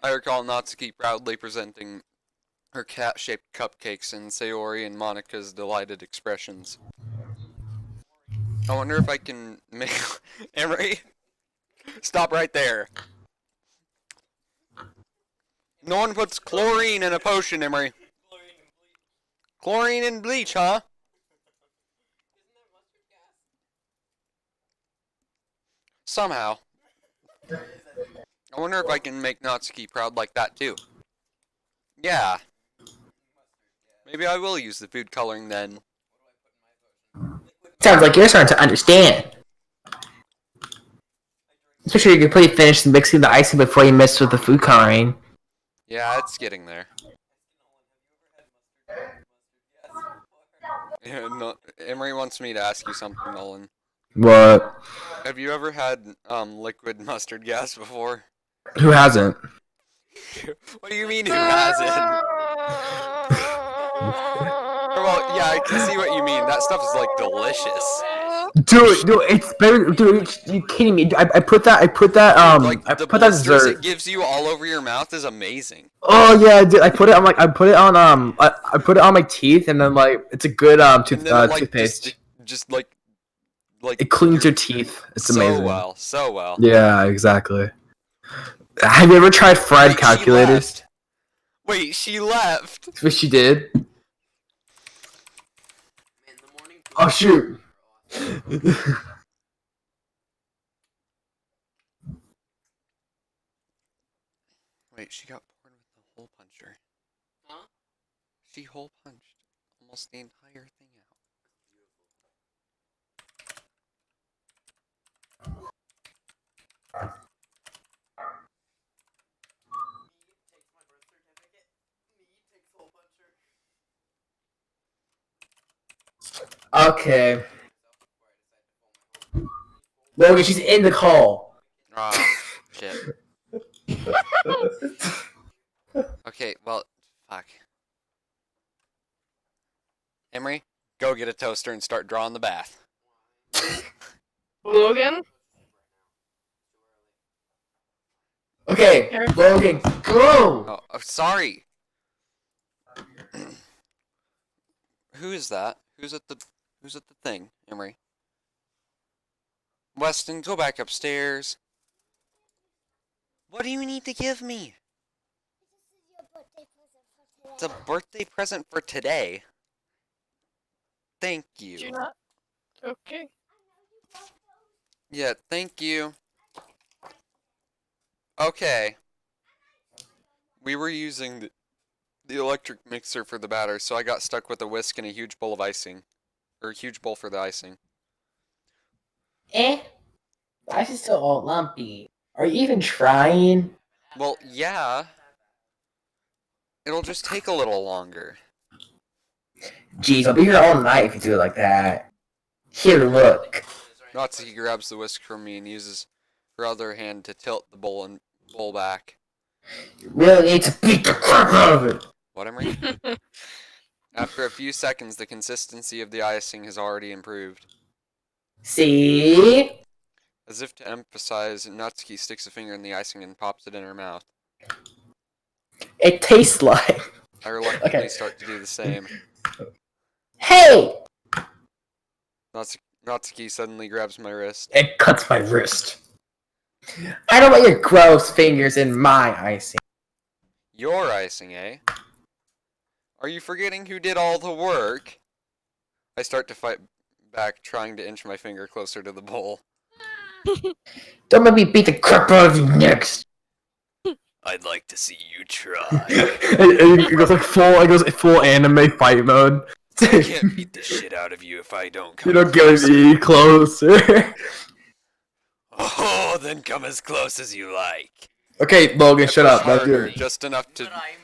I recall Natsuki proudly presenting her cat-shaped cupcakes and Sayori and Monika's delighted expressions. I wonder if I can make... Emery? Stop right there. No one puts chlorine in a potion, Emery. Chlorine and bleach, huh? Somehow. I wonder if I can make Natsuki proud like that, too. Yeah. Maybe I will use the food coloring then. Sounds like you're starting to understand. Especially you completely finish mixing the icing before you mess with the food coloring. Yeah, it's getting there. No, Emery wants me to ask you something, Nolan. What? Have you ever had liquid mustard gas before? Who hasn't? What do you mean who hasn't? Well, yeah, I can see what you mean. That stuff is like delicious. Dude, it's better. Dude, you kidding me? I put that. I put Like the that blisters dessert. it gives you all over your mouth is amazing. Oh yeah, dude. I put it on I put it on I put it on my teeth, and then like it's a good And then it like toothpaste. just like It cleans your teeth. It's so amazing. well, so well. Yeah, exactly. Have you ever tried fried Wait, calculators? she left. What she did? Man, the morning. Oh shoot. Wait, she got bored with the hole puncher. Huh? She hole punched almost the entire thing out. Takes my birth certificate. Me takes hole puncher. Okay. Logan, she's in the call. Ah, shit. Okay, well, fuck. Emery, go get a toaster and start drawing the bath. Logan? Okay, Logan, go! Oh, sorry. Who is that? Who's at the thing, Emery? Weston, go back upstairs. What do you need to give me? It's a birthday present for today. Thank you. You're not. Okay. Yeah, thank you. Okay. We were using the electric mixer for the batter, so I got stuck with a whisk and a huge bowl of icing. Or a huge bowl for the icing. The ice is still all lumpy. Are you even trying? Well, yeah. It'll just take a little longer. Jeez, I'll be here all night if you do it like that. Here, look. Natsuki grabs the whisk from me and uses her other hand to tilt the bowl back. You really need to beat the crap out of it. What, Emery? After a few seconds, the consistency of the icing has already improved. See? As if to emphasize, Natsuki sticks a finger in the icing and pops it in her mouth. It tastes like. I reluctantly Okay. start to do the same. Hey! Natsuki suddenly grabs my wrist. It cuts my wrist. I don't want your gross fingers in my icing. Your icing, eh? Are you forgetting who did all the work? I start to fight back, trying to inch my finger closer to the bowl. Don't make me beat the crap out of you next. I'd like to see you try. It goes like full anime fight mode. I can't beat the shit out of you if I don't come You don't close. get any closer. Oh, then come as close as you like. Okay, Logan, shut up. That's Harder, good. just enough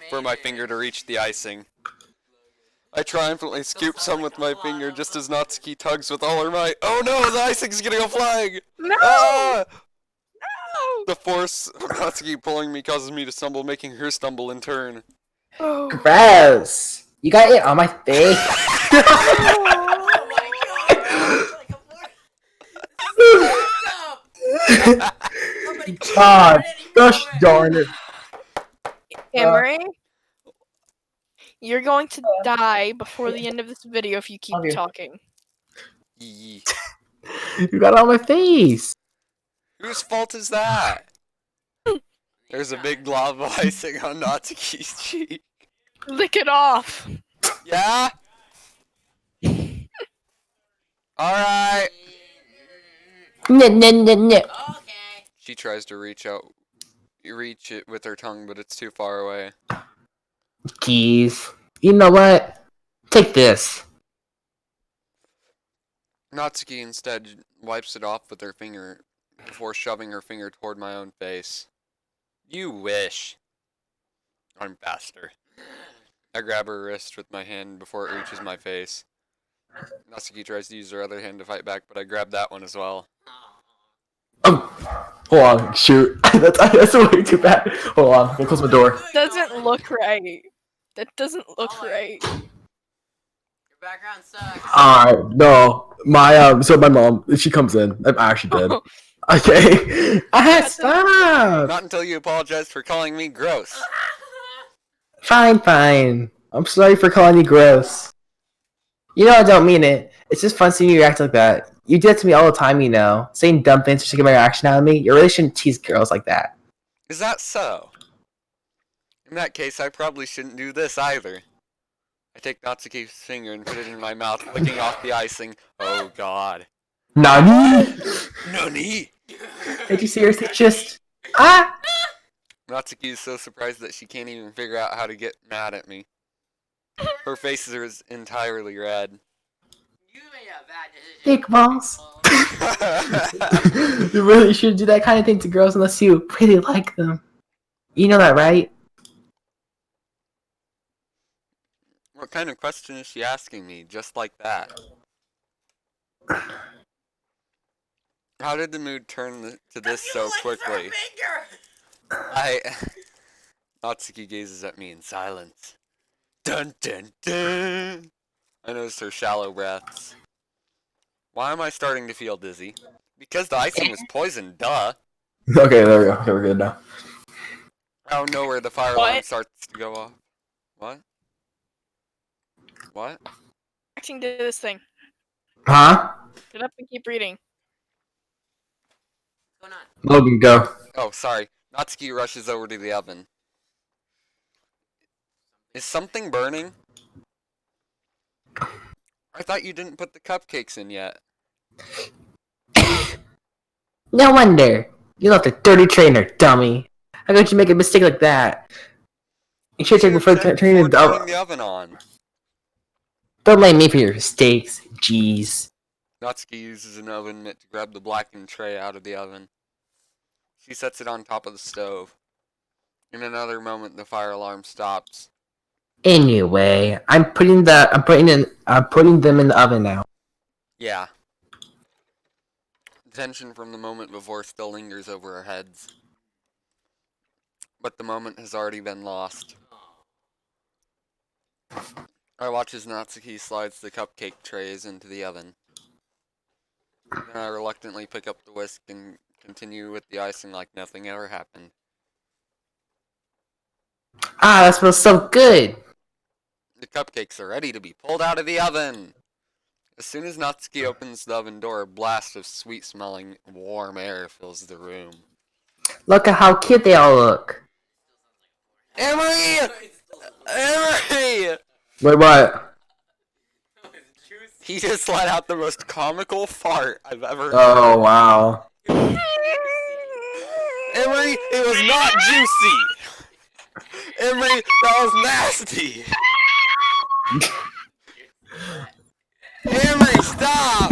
for my finger to reach the icing. I triumphantly scoop some with my finger just as Natsuki tugs with all her might. Oh no, the icing's gonna go flying! No! Ah! No! The force of Natsuki pulling me causes me to stumble, making her stumble in turn. Oh. Gross. You got it on my face. Oh my god! This is fucked up! Somebody God, turn it, you gosh know it. darn it. Emery, you're going to die before the end of this video if you keep Okay. talking. Yee. You got it on my face. Whose fault is that? There's a big glob of icing on Natsuki's cheek. Lick it off. Yeah? Alright. No. Okay. She tries to reach it with her tongue, but it's too far away. Jeez. You know what? Take this. Natsuki instead wipes it off with her finger before shoving her finger toward my own face. You wish. I'm faster. I grab her wrist with my hand before it reaches my face. Natsuki tries to use her other hand to fight back, but I grab that one as well. Oh, hold on. Shoot. that's way too bad. Hold on. Let me close my door. Doesn't look right. That doesn't look right. background sucks. No. So my mom, she comes in. I'm actually dead. Okay. Stop. Not until you apologize for calling me gross. Fine. I'm sorry for calling you gross. You know I don't mean it. It's just fun seeing you act like that. You do that to me all the time, you know. Saying dumb things just to get my reaction out of me. You really shouldn't tease girls like that. Is that so? In that case, I probably shouldn't do this either. I take Natsuki's finger and put it in my mouth, licking off the icing. Oh god. Nani? Nani? Did you seriously just... Ah! Natsuki is so surprised that she can't even figure out how to get mad at me. Her face is entirely red. You made a bad decision. Dick balls. You really shouldn't do that kind of thing to girls unless you really like them. You know that, right? What kind of question is she asking me, just like that? How did the mood turn to this so quickly? Natsuki gazes at me in silence. Dun dun dun! I notice her shallow breaths. Why am I starting to feel dizzy? Because the icing was poisoned, duh! Okay, there we go. Okay, we're good now. Out of nowhere, the fire alarm starts to go off. What? What? Acting to this thing. Huh? Get up and keep reading. What's going on? Logan, go. Oh, sorry. Natsuki rushes over to the oven. Is something burning? I thought you didn't put the cupcakes in yet. No wonder. You left a dirty trainer, dummy. How could you make a mistake like that? You should check before turning the oven on. Don't blame me for your mistakes. Jeez. Natsuki uses an oven mitt to grab the blackened tray out of the oven. She sets it on top of the stove. In another moment, the fire alarm stops. Anyway, I'm putting them in the oven now. Yeah. The tension from the moment before still lingers over our heads. But the moment has already been lost. I watch as Natsuki slides the cupcake trays into the oven. Then I reluctantly pick up the whisk and continue with the icing like nothing ever happened. Ah, that smells so good. The cupcakes are ready to be pulled out of the oven. As soon as Natsuki opens the oven door, a blast of sweet-smelling, warm air fills the room. Look at how cute they all look. Emery! Emery! Wait, what? He just let out the most comical fart I've ever heard. Oh, wow. Emery, it was not juicy! Emery, that was nasty! Emery, stop!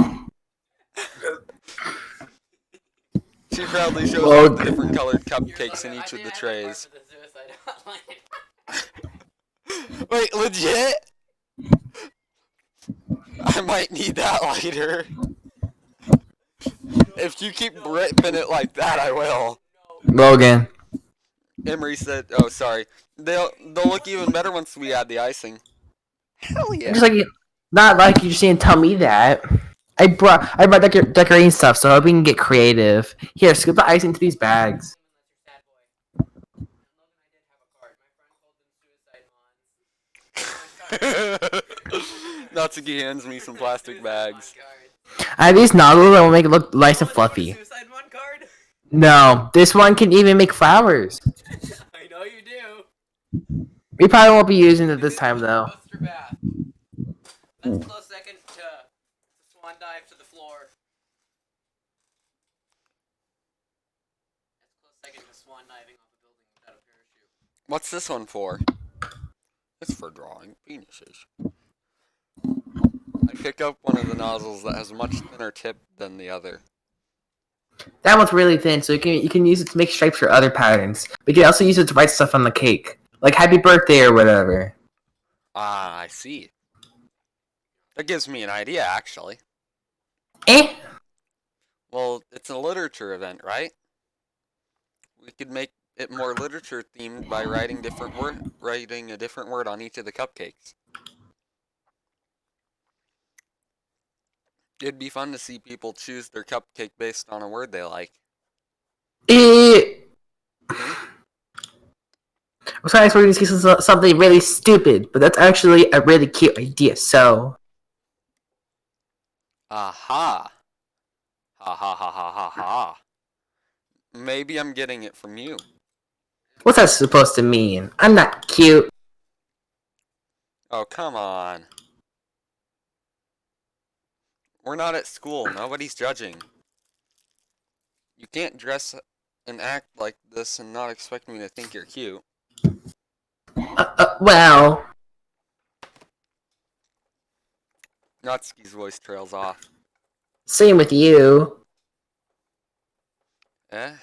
She proudly shows off the different colored cupcakes in each of the trays. Wait, legit? I might need that later. If you keep ripping it like that, I will. Logan. Emery said, oh, sorry. They'll look even better once we add the icing. Hell yeah. Just like not like you just didn't tell me that. I brought decorating stuff, so I hope we can get creative. Here, scoop the ice into these bags. Natsuki hands me some plastic bags. I have these nozzles that will make it look nice and fluffy. No, this one can even make flowers. I know you do. We probably won't be using it this time, though. Buster bath. That's a close second to swan dive to the floor. That's a close second to swan diving off a building without a parachute. What's this one for? It's for drawing penises. I pick up one of the nozzles that has a much thinner tip than the other. That one's really thin, so you can use it to make stripes for other patterns. But you can also use it to write stuff on the cake, like "Happy Birthday" or whatever. Ah, I see. That gives me an idea, actually. Eh? Well, it's a literature event, right? We could make it more literature themed by writing a different word on each of the cupcakes. It'd be fun to see people choose their cupcake based on a word they like. I'm Hmm? sorry, I was going to say something really stupid, but that's actually a really cute idea, so... Aha! Ha ha ha ha ha ha. Maybe I'm getting it from you. What's that supposed to mean? I'm not cute. Oh, come on. We're not at school. Nobody's judging. You can't dress and act like this and not expect me to think you're cute. Well... Natsuki's voice trails off. Same with you. Eh?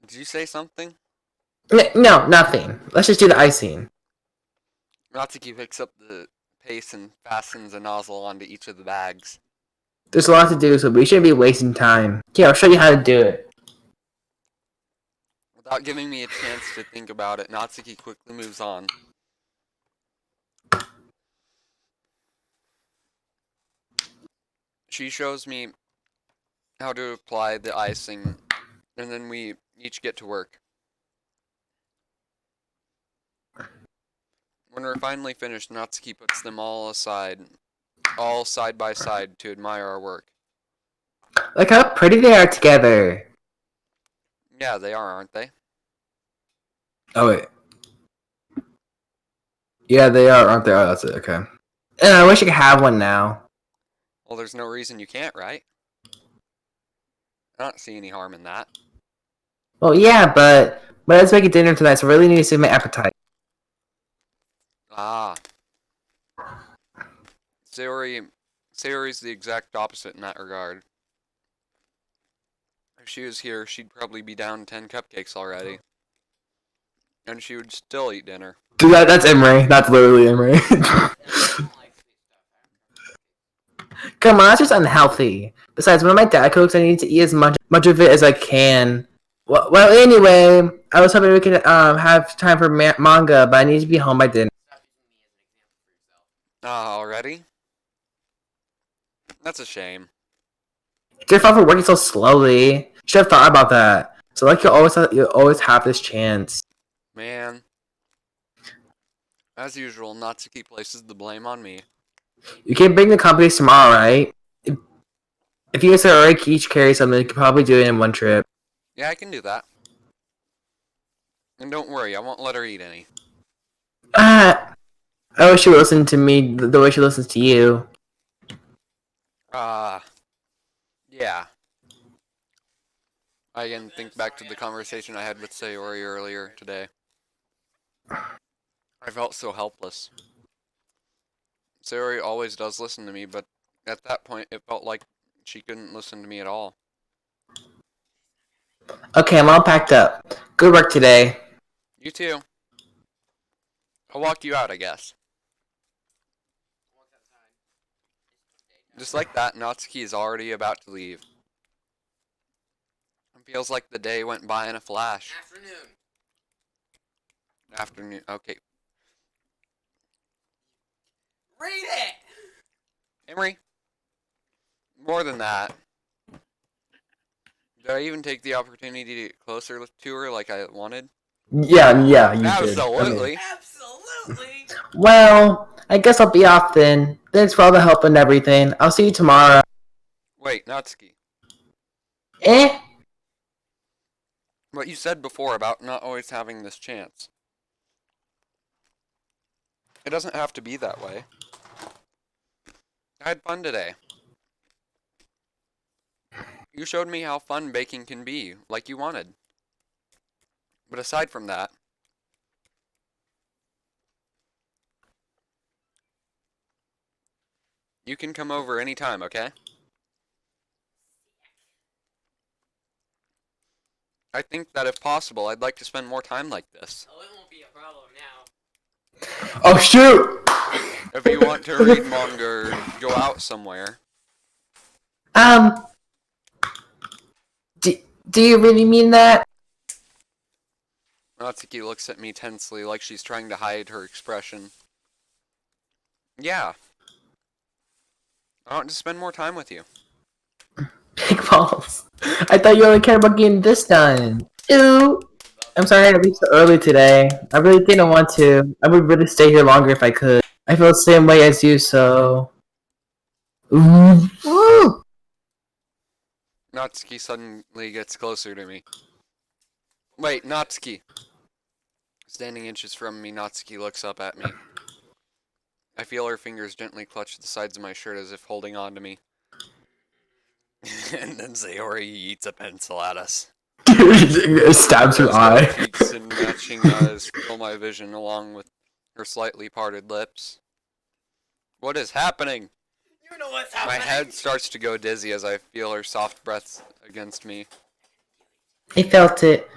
Did you say something? No, nothing. Let's just do the icing. Natsuki picks up the paste and fastens a nozzle onto each of the bags. There's a lot to do, so we shouldn't be wasting time. Here, I'll show you how to do it. Without giving me a chance to think about it, Natsuki quickly moves on. She shows me how to apply the icing, and then we each get to work. When we're finally finished, Natsuki puts them all aside, all side by side, to admire our work. Look how pretty they are together. Yeah, they are, aren't they? Oh, wait. Yeah, they are, aren't they? Oh, that's it, okay. I wish I could have one now. Well, there's no reason you can't, right? I don't see any harm in that. Well, yeah, but let's make a dinner tonight, so I really need to save my appetite. Ah. Sayori's the exact opposite in that regard. If she was here, she'd probably be down 10 cupcakes already. And she would still eat dinner. Dude, that's Emery. That's literally Emery. Come on, that's just unhealthy. Besides, when my dad cooks, I need to eat as much of it as I can. Well, anyway, I was hoping we could have time for manga, but I need to be home by dinner. Ah, already? That's a shame. It's your fault for working so slowly. Should have thought about that. So, like, you always have this chance. Man. As usual, Natsuki places the blame on me. You can bring the companies tomorrow, right? If you guys are already each carry something, you could probably do it in one trip. Yeah, I can do that. And don't worry, I won't let her eat any. I wish she would listen to me the way she listens to you. Yeah. I again think back to the conversation I had with Sayori earlier today. I felt so helpless. Sayori always does listen to me, but at that point it felt like she couldn't listen to me at all. Okay, I'm all packed up. Good work today. You too. I'll walk you out, I guess. Just like that, Natsuki is already about to leave. It feels like the day went by in a flash. Afternoon. Okay. Read it! Emery. More than that. Did I even take the opportunity to get closer to her like I wanted? Yeah, you did. Absolutely. Absolutely! Well, I guess I'll be off then. Thanks for all the help and everything. I'll see you tomorrow. Wait, Natsuki. Eh? What you said before about not always having this chance. It doesn't have to be that way. I had fun today. You showed me how fun baking can be, like you wanted. But aside from that, you can come over anytime, okay? I think that if possible, I'd like to spend more time like this. Oh, it won't be a problem now. Oh, shoot! If you want to read manga or go out somewhere. Do you really mean that? Natsuki looks at me tensely like she's trying to hide her expression. Yeah. I want to spend more time with you. Big balls. I thought you only cared about getting this done. Ew. I'm sorry I had to leave so early today. I really didn't want to. I would really stay here longer if I could. I feel the same way as you, so. Ooh. Ooh. Natsuki suddenly gets closer to me. Wait, Natsuki. Standing inches from me, Natsuki looks up at me. I feel her fingers gently clutch the sides of my shirt as if holding on to me. And then Sayori eats a pencil at us. Stabs her Rose-colored eye. cheeks and matching eyes fill my vision along with her slightly parted lips. What is happening? You know what's My happening. head starts to go dizzy as I feel her soft breaths against me. I felt it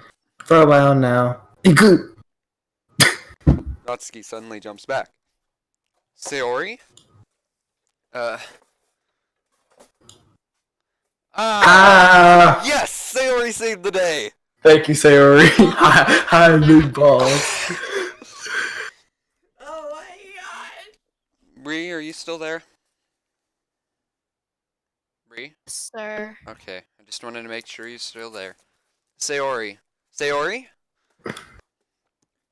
for a while now. Natsuki suddenly jumps back. Sayori? Ah! Yes! Sayori saved the day! Thank you, Sayori. Hi, big balls. Oh my god. Bree, are you still there? Bree? Sir. Okay, I just wanted to make sure you're still there. Sayori. Sayori?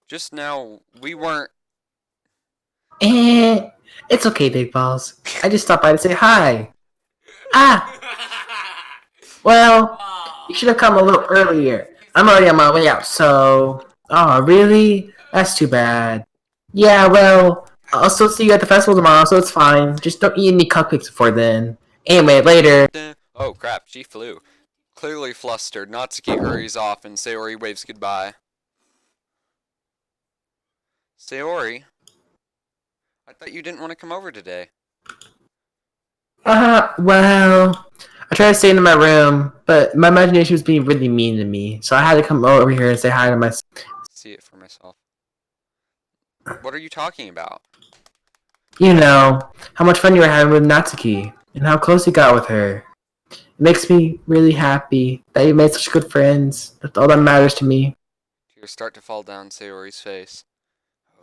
Just now, we weren't... It's okay, big balls. I just stopped by to say hi. Ah! Well, you should have come a little earlier. I'm already on my way out, so. Oh, really? That's too bad. Yeah, well, I'll still see you at the festival tomorrow, so it's fine. Just don't eat any cupcakes before then. Anyway, later. Oh crap, she flew. Clearly flustered, Natsuki hurries off and Sayori waves goodbye. Sayori? I thought you didn't want to come over today. Well, I tried to stay in my room, but my imagination was being really mean to me, so I had to come over here and say hi to myself. See it for myself. What are you talking about? You know, how much fun you were having with Natsuki, and how close you got with her. It makes me really happy that you made such good friends. That's all that matters to me. Tears start to fall down Sayori's face.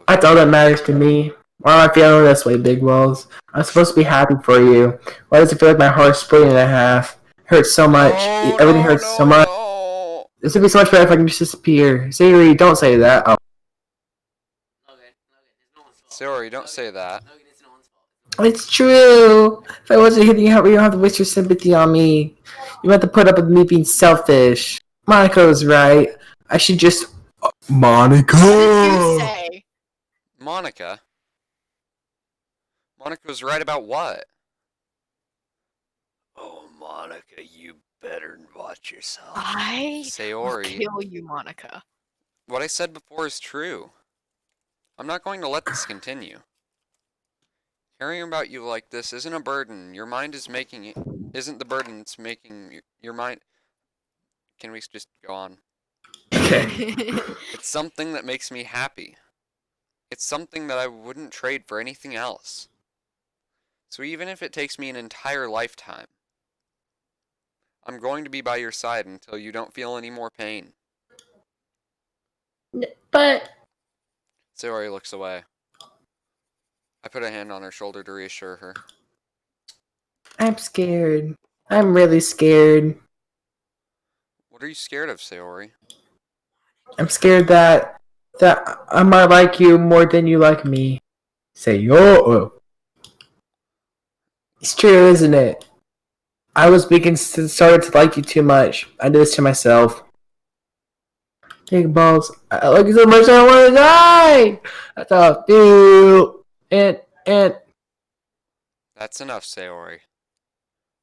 That's all that matters to me. Why am I feeling this way, Big Walls? I'm supposed to be happy for you. Why does it feel like my heart's splitting in half? It hurts so much. No, Everything no, hurts no, so much. no. This would be so much better if I can just disappear. Sayori, don't say that. Oh. Logan, it's no one's fault. Sayori, don't say that. Logan, it's no one's fault. It's true. If I wasn't hitting you, you don't have to waste your sympathy on me. You have to put up with me being selfish. Monica was right. I should just. Monica. What did you say? Monica? Monica was right about what? Oh, Monica, you better watch yourself. I will Sayori, kill you, Monica. what I said before is true. I'm not going to let this continue. Caring about you like this isn't a burden. Your mind is making it. Isn't the burden it's making your mind. Can we just go on? It's something that makes me happy. It's something that I wouldn't trade for anything else. So even if it takes me an entire lifetime, I'm going to be by your side until you don't feel any more pain. But. Sayori looks away. I put a hand on her shoulder to reassure her. I'm scared. I'm really scared. What are you scared of, Sayori? I'm scared that I might like you more than you like me. Say yo. It's true, isn't it? I was started to like you too much. I did this to myself. Big balls. I like you so much I want to die. That's how I feel. And That's enough, Sayori.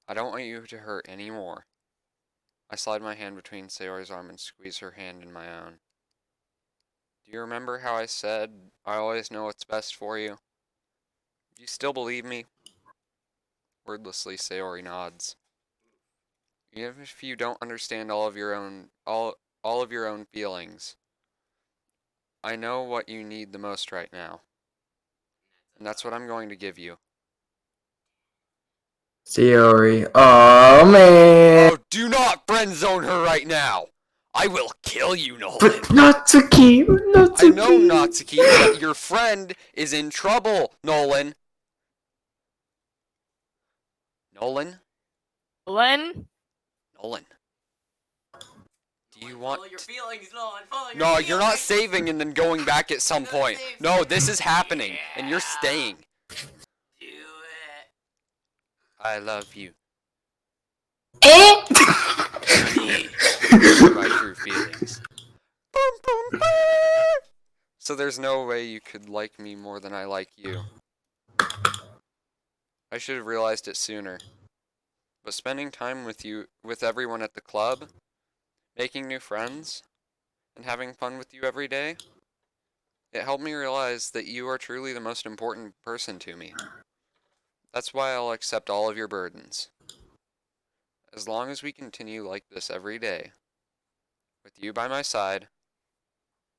I don't want you to hurt anymore. I slide my hand between Sayori's arm and squeeze her hand in my own. Do you remember how I said I always know what's best for you? Do you still believe me? Wordlessly, Sayori nods. Even if you don't understand all of your own feelings, I know what you need the most right now. And that's what I'm going to give you. Sayori. Oh man. Oh, do not friend zone her right now! I will kill you, Nolan! But Natsuki. I know, Natsuki, but your friend is in trouble, Nolan! Nolan? Len? Nolan. Do you want... Follow your feelings, Nolan. Follow your No, feelings. you're not saving and then going back at some point. No, this is happening, and you're Yeah. staying. Do it. I love you. Eh? My true feelings. Boom, boom, boom. So there's no way you could like me more than I like you. I should have realized it sooner. But spending time with everyone at the club, making new friends, and having fun with you every day, it helped me realize that you are truly the most important person to me. That's why I'll accept all of your burdens. As long as we continue like this every day, with you by my side,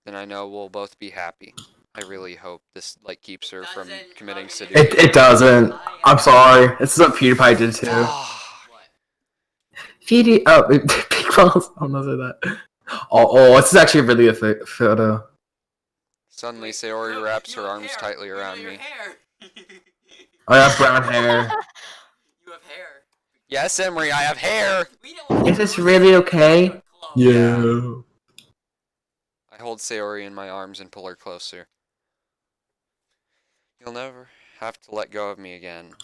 then I know we'll both be happy. I really hope this keeps her from committing seduction. It doesn't. I'm sorry. This is what PewDiePie did too. Big balls. I'm not say that. This is actually really a photo. Suddenly, Sayori wraps her arms tightly around me. I have brown hair. You have hair. Yes, Emery, I have hair! Is this really okay? Yeah. I hold Sayori in my arms and pull her closer. You'll never have to let go of me again.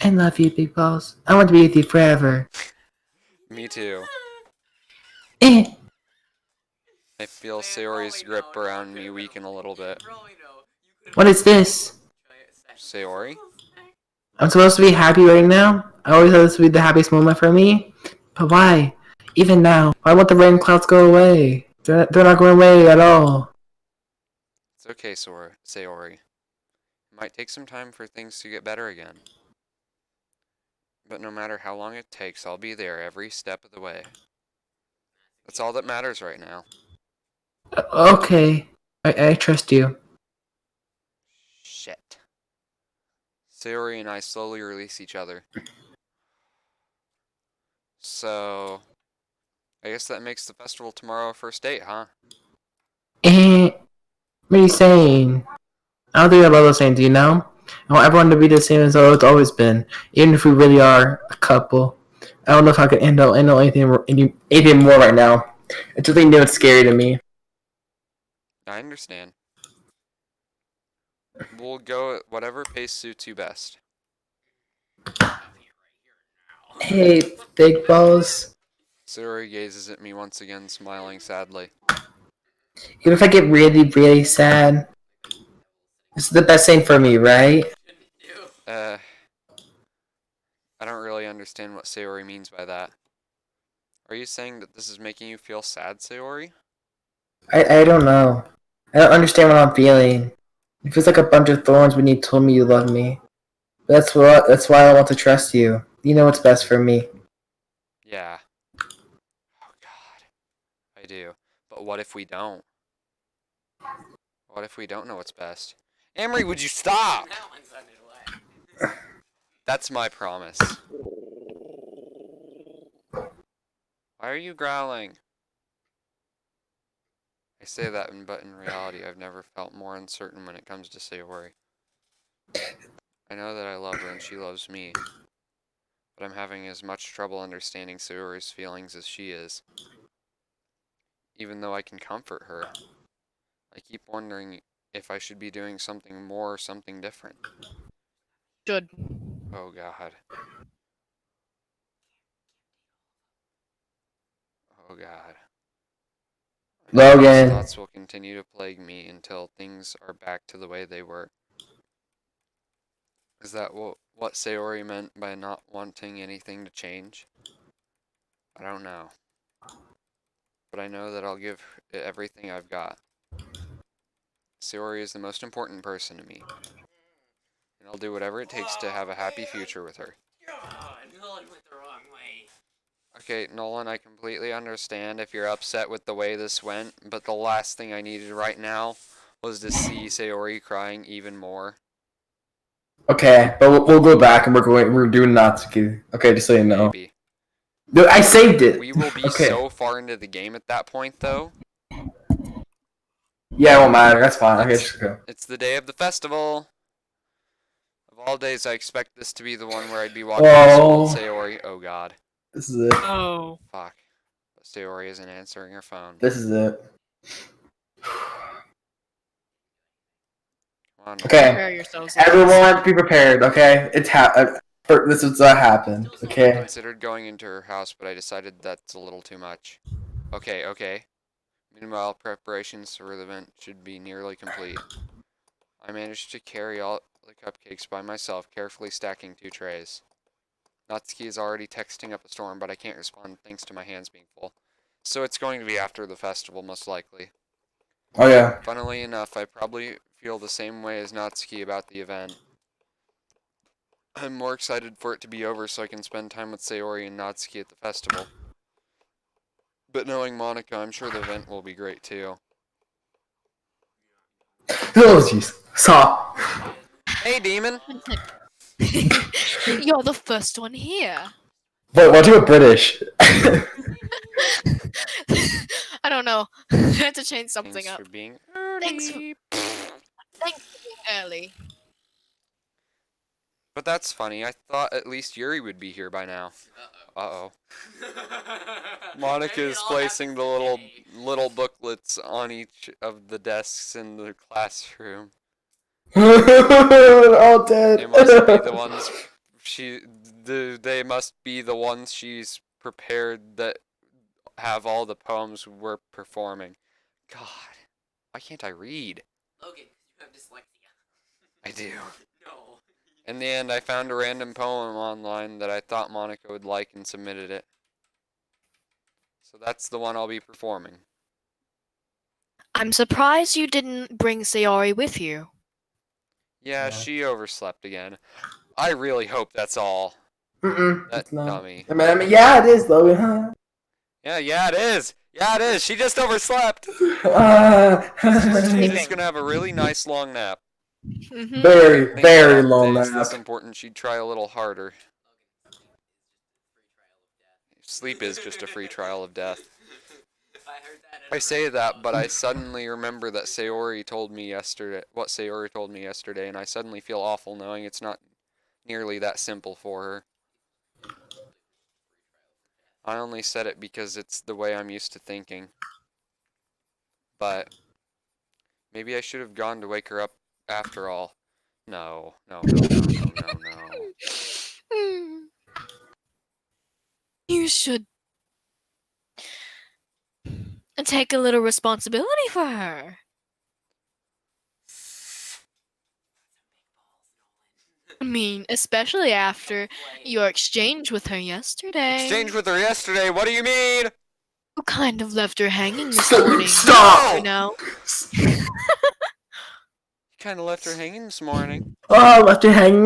I love you, Big Balls. I want to be with you forever. Me too. Eh. I feel Sayori's grip around me weaken a little bit. What is this? Sayori? I'm supposed to be happy right now? I always thought this would be the happiest moment for me. But why? Even now, why won't the rain clouds go away? They're not going away at all. It's okay, Sayori. It might take some time for things to get better again. But no matter how long it takes, I'll be there every step of the way. That's all that matters right now. Okay. I trust you. Shit. Sayori and I slowly release each other. So, I guess that makes the festival tomorrow a first date, huh? What are you saying? I don't think I love those things, you know? I want everyone to be the same as it's always been, even if we really are a couple. I don't know if I can handle anything more right now. It's something new and scary to me. I understand. We'll go at whatever pace suits you best. Hey, Big Balls. Sayori gazes at me once again, smiling sadly. Even if I get really, really sad, this is the best thing for me, right? I don't really understand what Sayori means by that. Are you saying that this is making you feel sad, Sayori? I don't know. I don't understand what I'm feeling. It feels like a bunch of thorns when you told me you love me. That's why I want to trust you. You know what's best for me. Yeah. Oh god. I do. But what if we don't? What if we don't know what's best? Emery, would you stop? That's my promise. Why are you growling? I say that, but in reality, I've never felt more uncertain when it comes to Sayori. I know that I love her and she loves me, but I'm having as much trouble understanding Sayori's feelings as she is. Even though I can comfort her, I keep wondering if I should be doing something more or something different. Should. Oh god. Oh god. Logan. These thoughts will continue to plague me until things are back to the way they were. Is that what Sayori meant by not wanting anything to change? I don't know. But I know that I'll give it everything I've got. Sayori is the most important person to me. And I'll do whatever it takes to have a happy future with her. Nolan went the wrong way. Okay, Nolan, I completely understand if you're upset with the way this went, but the last thing I needed right now was to see Sayori crying even more. Okay, but we'll go back and we're doing Natsuki. Okay, just so you know. Maybe. No, I saved it. We will be Okay. so far into the game at that point, though. Yeah, it won't matter. That's fine. Okay, just go. It's the day of the festival. Of all Holidays, I expect this to be the one where I'd be walking to school with Sayori. Oh god. This is it. Oh. Fuck. But Sayori isn't answering her phone. This is it. Come on. Okay. Prepare yourselves. ladies. Everyone, be prepared. Okay, this is happened. I Okay. considered going into her house, but I decided that's a little too much. Okay. Meanwhile, preparations for the event should be nearly complete. I managed to carry all the cupcakes by myself, carefully stacking 2 trays. Natsuki is already texting up a storm, but I can't respond thanks to my hands being full. So it's going to be after the festival, most likely. Oh yeah. Funnily enough, I probably feel the same way as Natsuki about the event. I'm more excited for it to be over so I can spend time with Sayori and Natsuki at the festival. But knowing Monica, I'm sure the event will be great too. Oh jeez. Stop. Hey, demon! You're the first one here. But what do a British? I don't know. I had to change something Thanks up. for being Thanks for- early. Thanks for being early. But that's funny. I thought at least Yuri would be here by now. Uh-oh. Monica is placing the little booklets on each of the desks in the classroom. All dead. They must be the ones they must be the ones she's prepared that have all the poems we're performing. God, why can't I read? Logan, you have dyslexia. I do. No. In the end, I found a random poem online that I thought Monica would like and submitted it. So that's the one I'll be performing. I'm surprised you didn't bring Sayori with you. Yeah, she overslept again. I really hope that's all. That It's not. dummy. I mean, yeah, it is, Logan, huh? Yeah, it is. Yeah, it is. She just overslept. She's just gonna have a really nice long nap. Mm-hmm. very, Think very that long days nap. this important, she'd try a little harder. Sleep is just a free trial of death. If I heard that, I say that, but I suddenly remember that Sayori told me yesterday, and I suddenly feel awful knowing it's not nearly that simple for her. I only said it because it's the way I'm used to thinking. But maybe I should have gone to wake her up after all. No. You should take a little responsibility for her. I mean, especially after your exchange with her yesterday. Exchange with her yesterday, what do you mean? You kind of left her hanging this morning. Stop! You know? You kind of left her hanging this morning. Oh, left her hanging.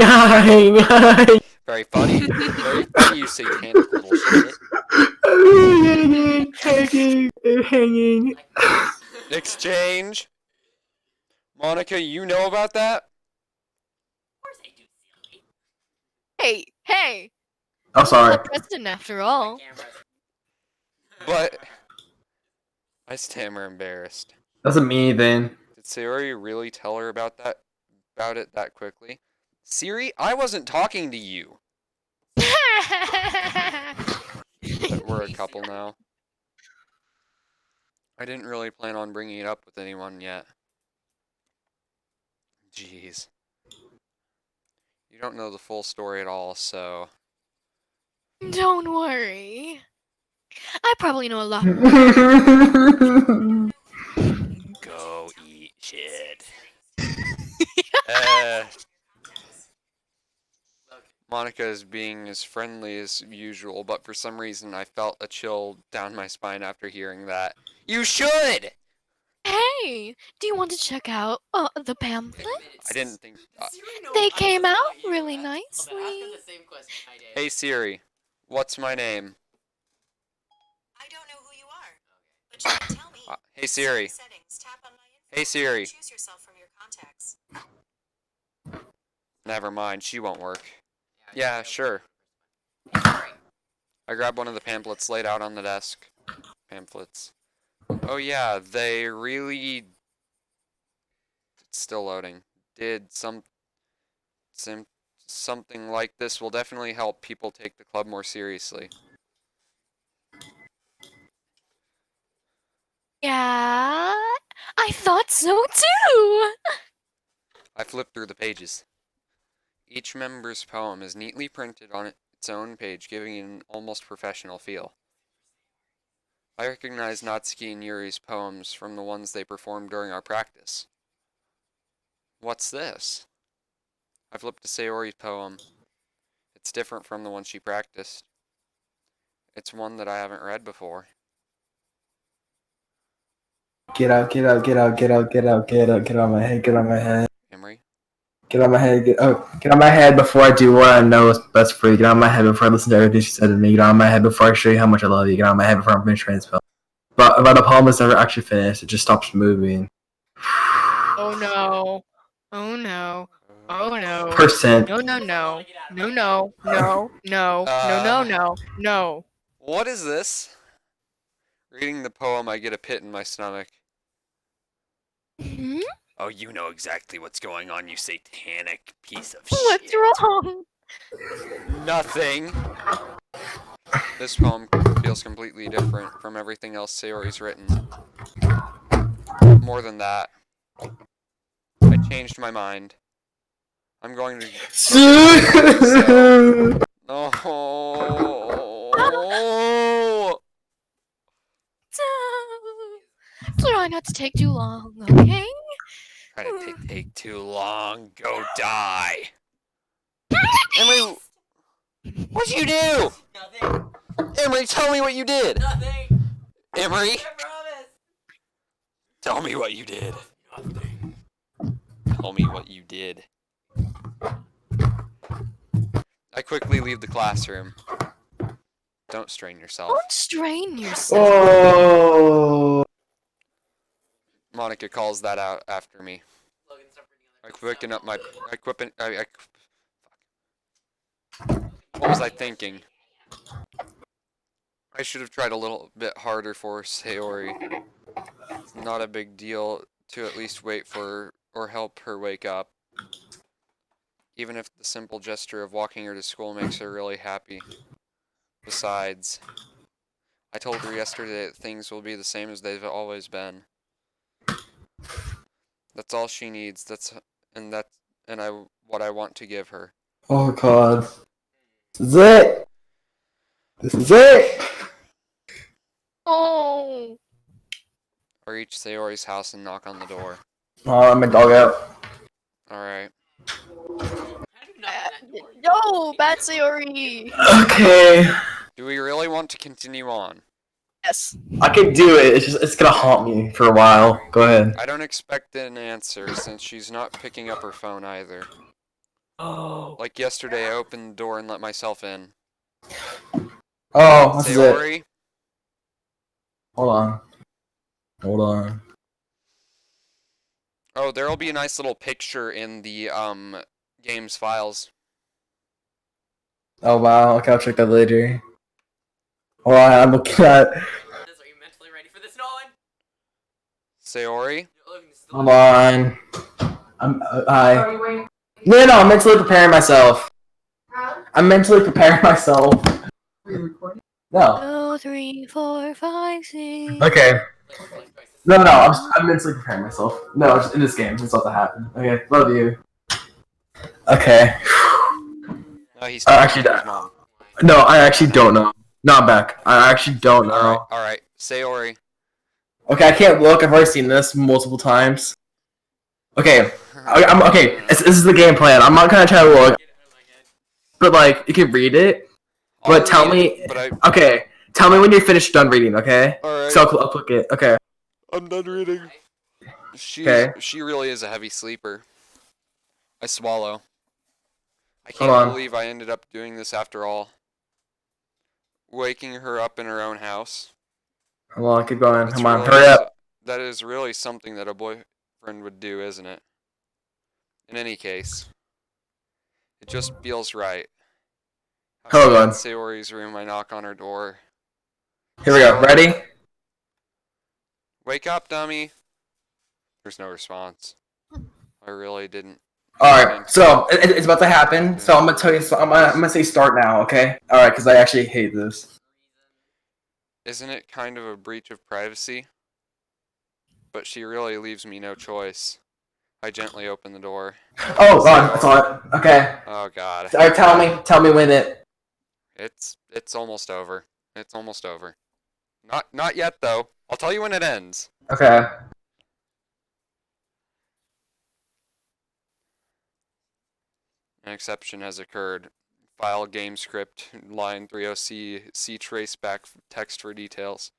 Very funny. Very funny, you satanic little shit. Hanging. Exchange? Monica, you know about that? Of course I do, silly. Hey! Oh, sorry. The president, after all. Cameras. But I stammer embarrassed. Doesn't mean anything. Did Sayori really tell her about it that quickly? Siri, I wasn't talking to you. But we're a couple now. I didn't really plan on bringing it up with anyone yet. Jeez. You don't know the full story at all, so... Don't worry. I probably know a lot. Go eat shit. Monica is being as friendly as usual, but for some reason I felt a chill down my spine after hearing that. You should! Hey, do you want to check out the pamphlets? I didn't think... They came out really Hold on, ask nicely. her the same question I did. Hey Siri, what's my name? I don't know who you are, but you can tell me. Hey Siri. Settings, tap on my info, Hey Siri. and choose yourself from your contacts. Never mind, she won't work. Yeah, sure. Hey, sorry. I grabbed one of the pamphlets laid out on the desk. Pamphlets. Oh yeah, they really... It's still loading. Did some something like this will definitely help people take the club more seriously. Yeah, I thought so too. I flipped through the pages. Each member's poem is neatly printed on its own page, giving it an almost professional feel. I recognize Natsuki and Yuri's poems from the ones they performed during our practice. What's this? I flipped to Sayori's poem. It's different from the one she practiced. It's one that I haven't read before. Get out my head, get out my head. Emery? Get out my head, get out my head before I do what I know is best for you. Get out my head before I listen to everything she said to me. Get out my head before I show you how much I love you. Get out my head before I'm finished writing this poem. But the poem is never actually finished, it just stops moving. Oh no. Oh no. Oh no. Percent. No, no, no. No, no. No, no. No, no, no. No. What is this? Reading the poem, I get a pit in my stomach. Hmm? Oh, you know exactly what's going on, you satanic piece of What's shit. wrong? Nothing. This poem feels completely different from everything else Sayori's written. More than that, I changed my mind. I'm going to. Oh. Try not to take too long, okay? Trying to take too long. Go die. Emery, what'd you do? Nothing. Emery, tell me what you did. Nothing. Emery, I promise. tell me what you did. Nothing. Tell me what you did. I quickly leave the classroom. Don't strain yourself. Don't strain yourself. Oh. Monica calls that out after me. Logan, stop reading I other quicken stuff. up my. What was I thinking? I should have tried a little bit harder for Sayori. It's not a big deal to at least wait for or help her wake up. Even if the simple gesture of walking her to school makes her really happy. Besides, I told her yesterday that things will be the same as they've always been. That's all she needs. That's what I want to give her. Oh god. This is it! This is it! Oh. I reach Sayori's house and knock on the door. Oh, let my dog out. Alright. How do you knock on that door? No, bad Sayori. Okay. Do we really want to continue on? Yes. I can do it, it's gonna haunt me for a while. Go ahead. I don't expect an answer since she's not picking up her phone either. Oh. Like yesterday, I opened the door and let myself in. Oh, this is it. Sayori? Hold on. Hold on. Oh, there'll be a nice little picture in the game's files. Oh wow, okay, I'll check that later. Hold on, I'm looking at. This, are you mentally ready for this, Nolan? Sayori? Logan, this is the Hold on. Hi. No, I'm mentally preparing myself. I'm mentally preparing myself. Are you recording? No. 2, 3, 4, 5, 6. Okay. Like twice as No, I'm mentally preparing myself. No, just in this game, it's about to happen. Okay, love you. Okay. No, he's Actually, talking to his mom. no, I actually don't know. No, I'm back. I actually don't know. Alright. Sayori. Okay, I can't look. I've already seen this multiple times. Okay, I'm okay. This is the game plan. I'm not gonna try to look, but like you can read it. But tell me. Okay, tell me when you're finished done reading. Okay. Alright. So I'll click it. Okay. I'm done reading. Okay. She really is a heavy sleeper. I swallow. I Hold can't on. believe I ended up doing this after all. Waking her up in her own house. Hold on, keep going. It's Come on, really hurry up. That is really something that a boyfriend would do, isn't it? In any case, it just feels right. Hold on. In Sayori's room, I knock on her door. Here we go. Ready? Wake up, dummy. There's no response. I really didn't All right, so it's about to happen. So I'm gonna tell you. So I'm gonna say start now, okay? All right, because I actually hate this. Isn't it kind of a breach of privacy? But she really leaves me no choice. I gently open the door. Oh God, I saw it. Okay. Oh God. All right, tell me when it. It's almost over. It's almost over. Not yet though. I'll tell you when it ends. Okay. An exception has occurred. File game script line 30C see trace back text for details.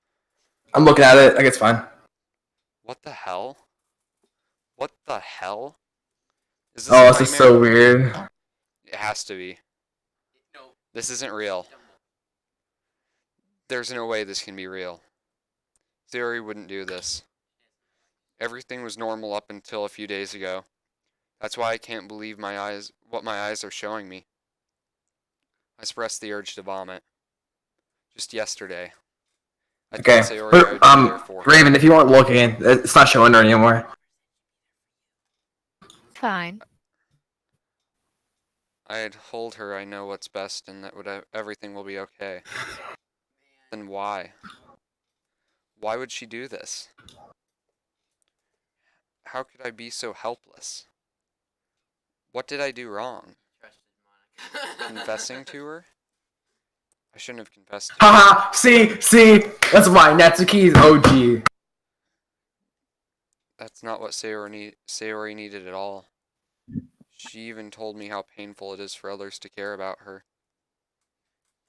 I'm looking at it. I guess fine. What the hell? What the hell? Is this Oh, a this is nightmare? so weird. It has to be. No. This isn't real. There's no way this can be real. Theory wouldn't do this. Everything was normal up until a few days ago. That's why I can't believe what my eyes are showing me. I suppressed the urge to vomit. Just yesterday, I told Okay. Sayori I would be there for her. Raven, if you weren't looking, it's not showing her anymore. Fine. I had told her I know what's best and that everything will be okay. Then why? Why would she do this? How could I be so helpless? What did I do wrong? Confessing to her? I shouldn't have confessed to her. Haha. See, that's why Natsuki is OG. That's not what Sayori needed at all. She even told me how painful it is for others to care about her.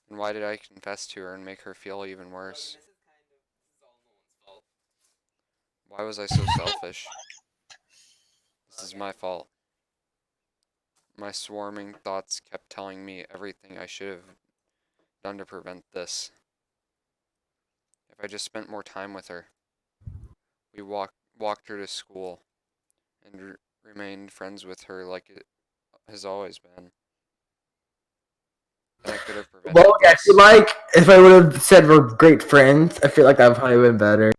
And why did I confess to her and make her feel even worse? Why was I so selfish? This is my fault. My swarming thoughts kept telling me everything I should have done to prevent this. If I just spent more time with her. We walked her to school and remained friends with her like it has always been. Then I could have prevented Well, I this. feel like if I would have said we're great friends, I feel like that would probably been better.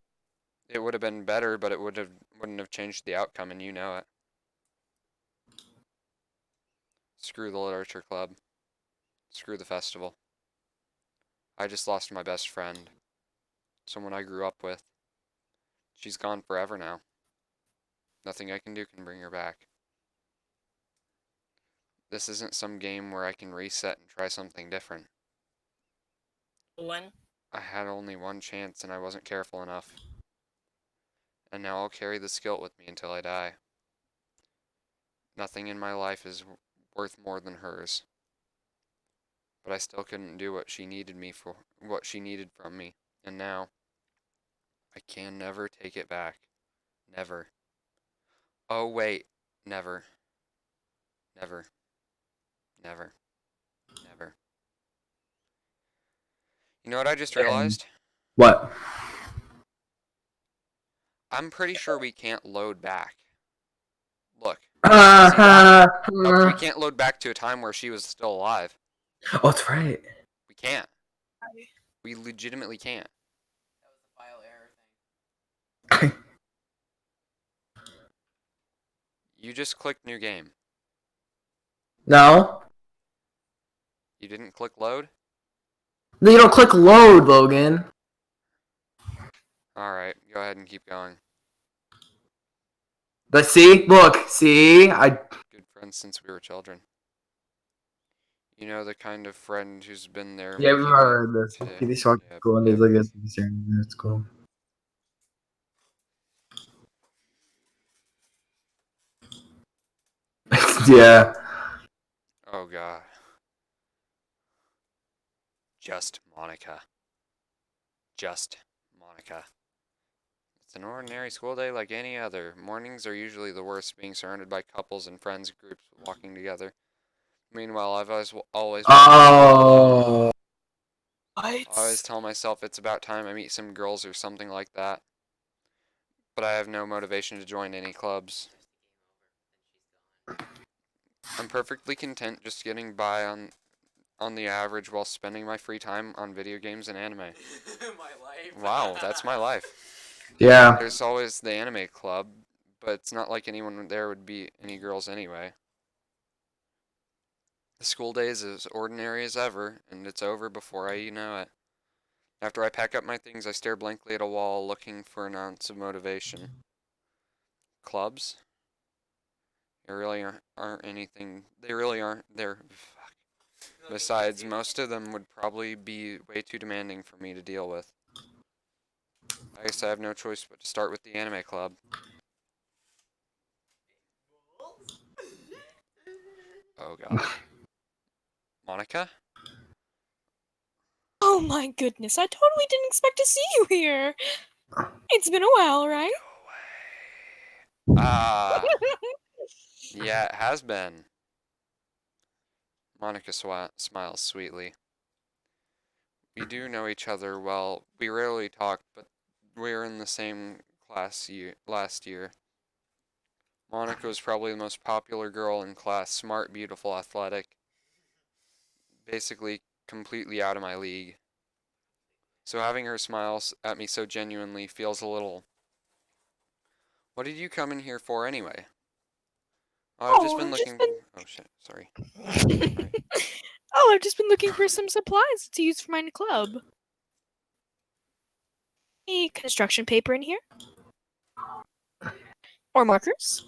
It would have been better, but it wouldn't have changed the outcome, and you know it. Screw the literature club. Screw the festival. I just lost my best friend. Someone I grew up with. She's gone forever now. Nothing I can do can bring her back. This isn't some game where I can reset and try something different. When? I had only one chance and I wasn't careful enough. And now I'll carry this guilt with me until I die. Nothing in my life is worth more than hers. But I still couldn't do what she needed from me. And now I can never take it back. Never. Oh wait, never. Never. Never. Never. You know what I just realized? What? I'm pretty sure we can't load back. Look. Uh, See that? uh, We can't load back to a time where she was still alive. Oh, that's right. We can't. We legitimately can't. That was the file error thing. You just clicked new game. No. You didn't click load? No, you don't click load, Logan. Alright, go ahead and keep going. But see, look, see, I. Good friends since we were children. You know the kind of friend who's been there Yeah, making we've heard this. it. This short Yep, school and yep. there's like a it's cool. Yeah. Oh god. Just Monica. Just Monica. It's an ordinary school day like any other. Mornings are usually the worst, being surrounded by couples and friends groups walking together. Meanwhile, I've always Oh. I always tell myself it's about time I meet some girls or something like that. But I have no motivation to join any clubs. I'm perfectly content just getting by on the average while spending my free time on video games and anime. My life. Wow, that's my life. Yeah. There's always the anime club, but it's not like anyone there would be any girls anyway. The school day is as ordinary as ever, and it's over before I know it. After I pack up my things, I stare blankly at a wall, looking for an ounce of motivation. Clubs? They really aren't anything. They really aren't. Fuck. Besides, most of them would probably be way too demanding for me to deal with. I guess I have no choice but to start with the anime club. Oh god. Monica? Oh my goodness, I totally didn't expect to see you here. It's been a while, right? Go away. Ah. Yeah, it has been. Monica smiles sweetly. We do know each other well. We rarely talk, but we're in the same class last year. Monica was probably the most popular girl in class, smart, beautiful, athletic. Basically, completely out of my league. So having her smile at me so genuinely feels a little... What did you come in here for anyway? Oh, I've just been looking... Oh shit, sorry. Right. Oh, I've just been looking for some supplies to use for my club. Any construction paper in here? Or markers?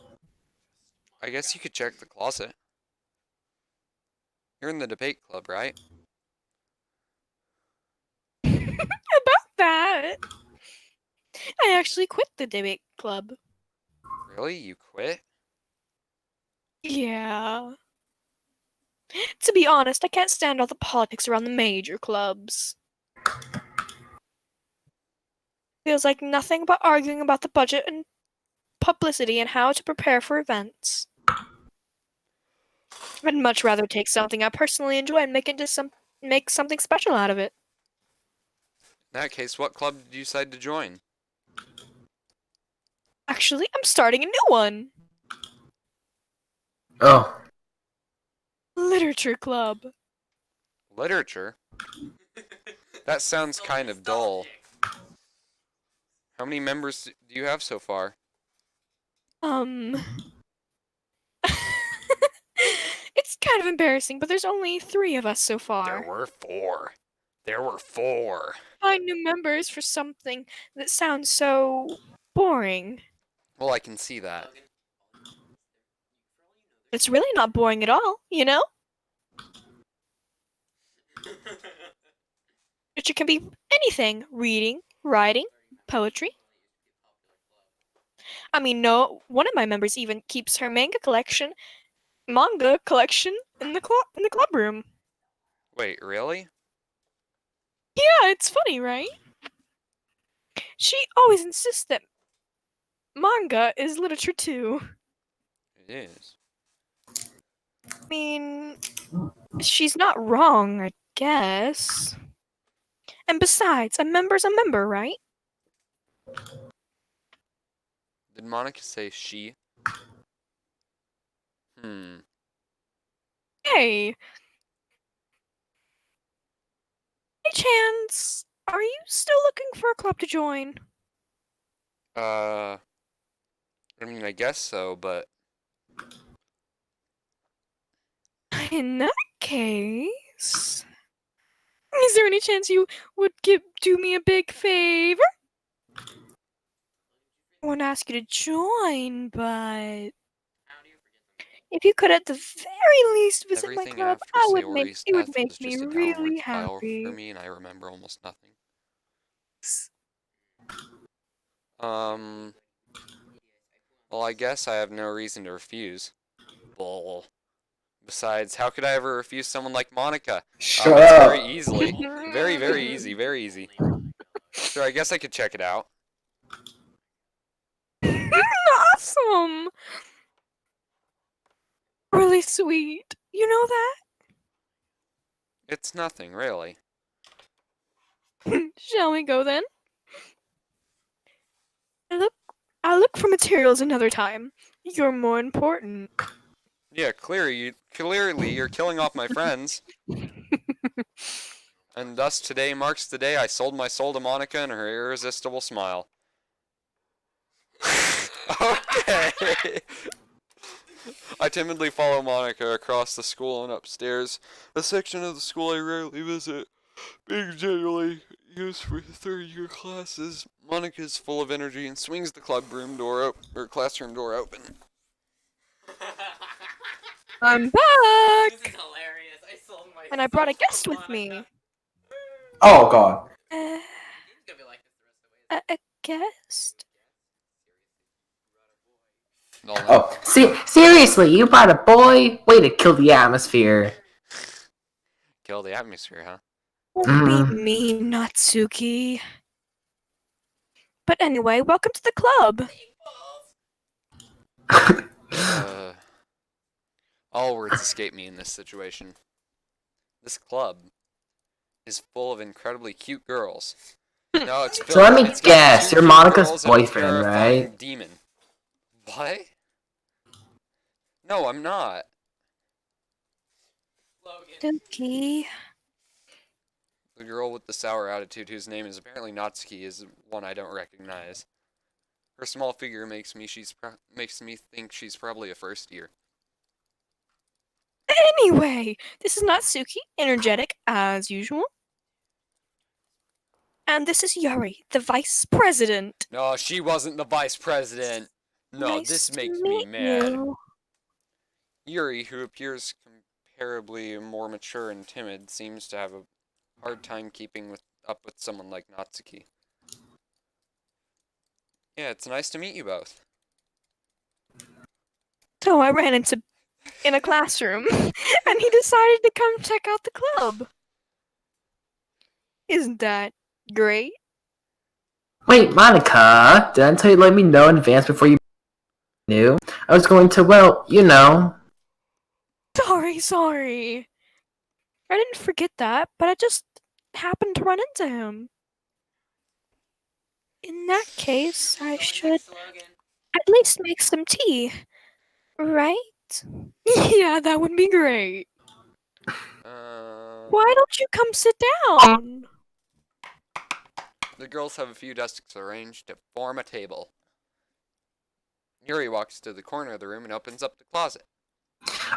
I guess you could check the closet. You're in the debate club, right? About that. I actually quit the debate club. Really? You quit? Yeah. To be honest, I can't stand all the politics around the major clubs. Feels like nothing but arguing about the budget and publicity and how to prepare for events. I'd much rather take something I personally enjoy and make something special out of it. In that case, what club did you decide to join? Actually, I'm starting a new one. Oh. Literature club. Literature? That sounds kind of dull. How many members do you have so far? It's kind of embarrassing, but there's only 3 of us so There far. were 4. There were 4. Find new members for something that sounds so boring. Well, I can see that. It's really not boring at all, you know? Literature can be anything: reading, writing, poetry. I mean, no, one of my members even keeps her manga collection in the club room. Wait, really? Yeah, it's funny, right? She always insists that manga is literature too. It is. I mean, she's not wrong, I guess. And besides, a member's a member, right? Did Monica say she? Hmm. Hey, any chance, are you still looking for a club to join? I mean, I guess so, but... In that case, is there any chance you would do me a big favor? I want to ask you to join, but if you could at the very least visit my Everything club, after Sayori's it would death make was me just a really downward spiral for happy. me, and I remember almost nothing. Well, I guess I have no reason to refuse. Bull. Besides, how could I ever refuse someone like Monica? Shut It's up. very easily. Very, very easy, very easy. Sure, I guess I could check it out. Awesome! Really sweet. You know that? It's nothing, really. Shall we go then? I'll look for materials another time. You're more important. Yeah, clearly you're killing off my friends. And thus today marks the day I sold my soul to Monica and her irresistible smile. Okay. I timidly follow Monica across the school and upstairs, a section of the school I rarely visit, being generally used for third-year classes. Monica is full of energy and swings the classroom door open. I'm This back! is hilarious. I sold my And I brought a soul guest for with me. Monica. Oh god. Uh, He's gonna be like this the rest of the way. a guest? Nolan. Oh, seriously, you brought a boy? Way to kill the atmosphere. Kill the atmosphere, huh? Don't be mean, Natsuki. But anyway, welcome to the club. All words escape me in this situation. This club is full of incredibly cute girls. No, it's filled. So let me it's got guess, two you're cute Monica's girls and a boyfriend, terrifying right? demon. What? No, I'm not. Logan. Doki. The girl with the sour attitude, whose name is apparently Natsuki, is one I don't recognize. Her small figure makes me think she's probably a first year. Anyway, this is Natsuki, energetic as usual. And this is Yuri, the vice president. No, she wasn't the vice president. No, Nice this to makes me meet mad. you. Yuri, who appears comparably more mature and timid, seems to have a hard time keeping up with someone like Natsuki. Yeah, it's nice to meet you both. So I ran into in a classroom, and he decided to come check out the club. Isn't that great? Wait, Monica, did I tell you to let me know in advance before you knew? I was going to, well, you know. Sorry. I didn't forget that, but I just happened to run into him. In that case, I should Thanks, Logan. at least make some tea, right? Yeah, that would be great. Why don't you come sit down? The girls have a few desks arranged to form a table. Yuri walks to the corner of the room and opens up the closet.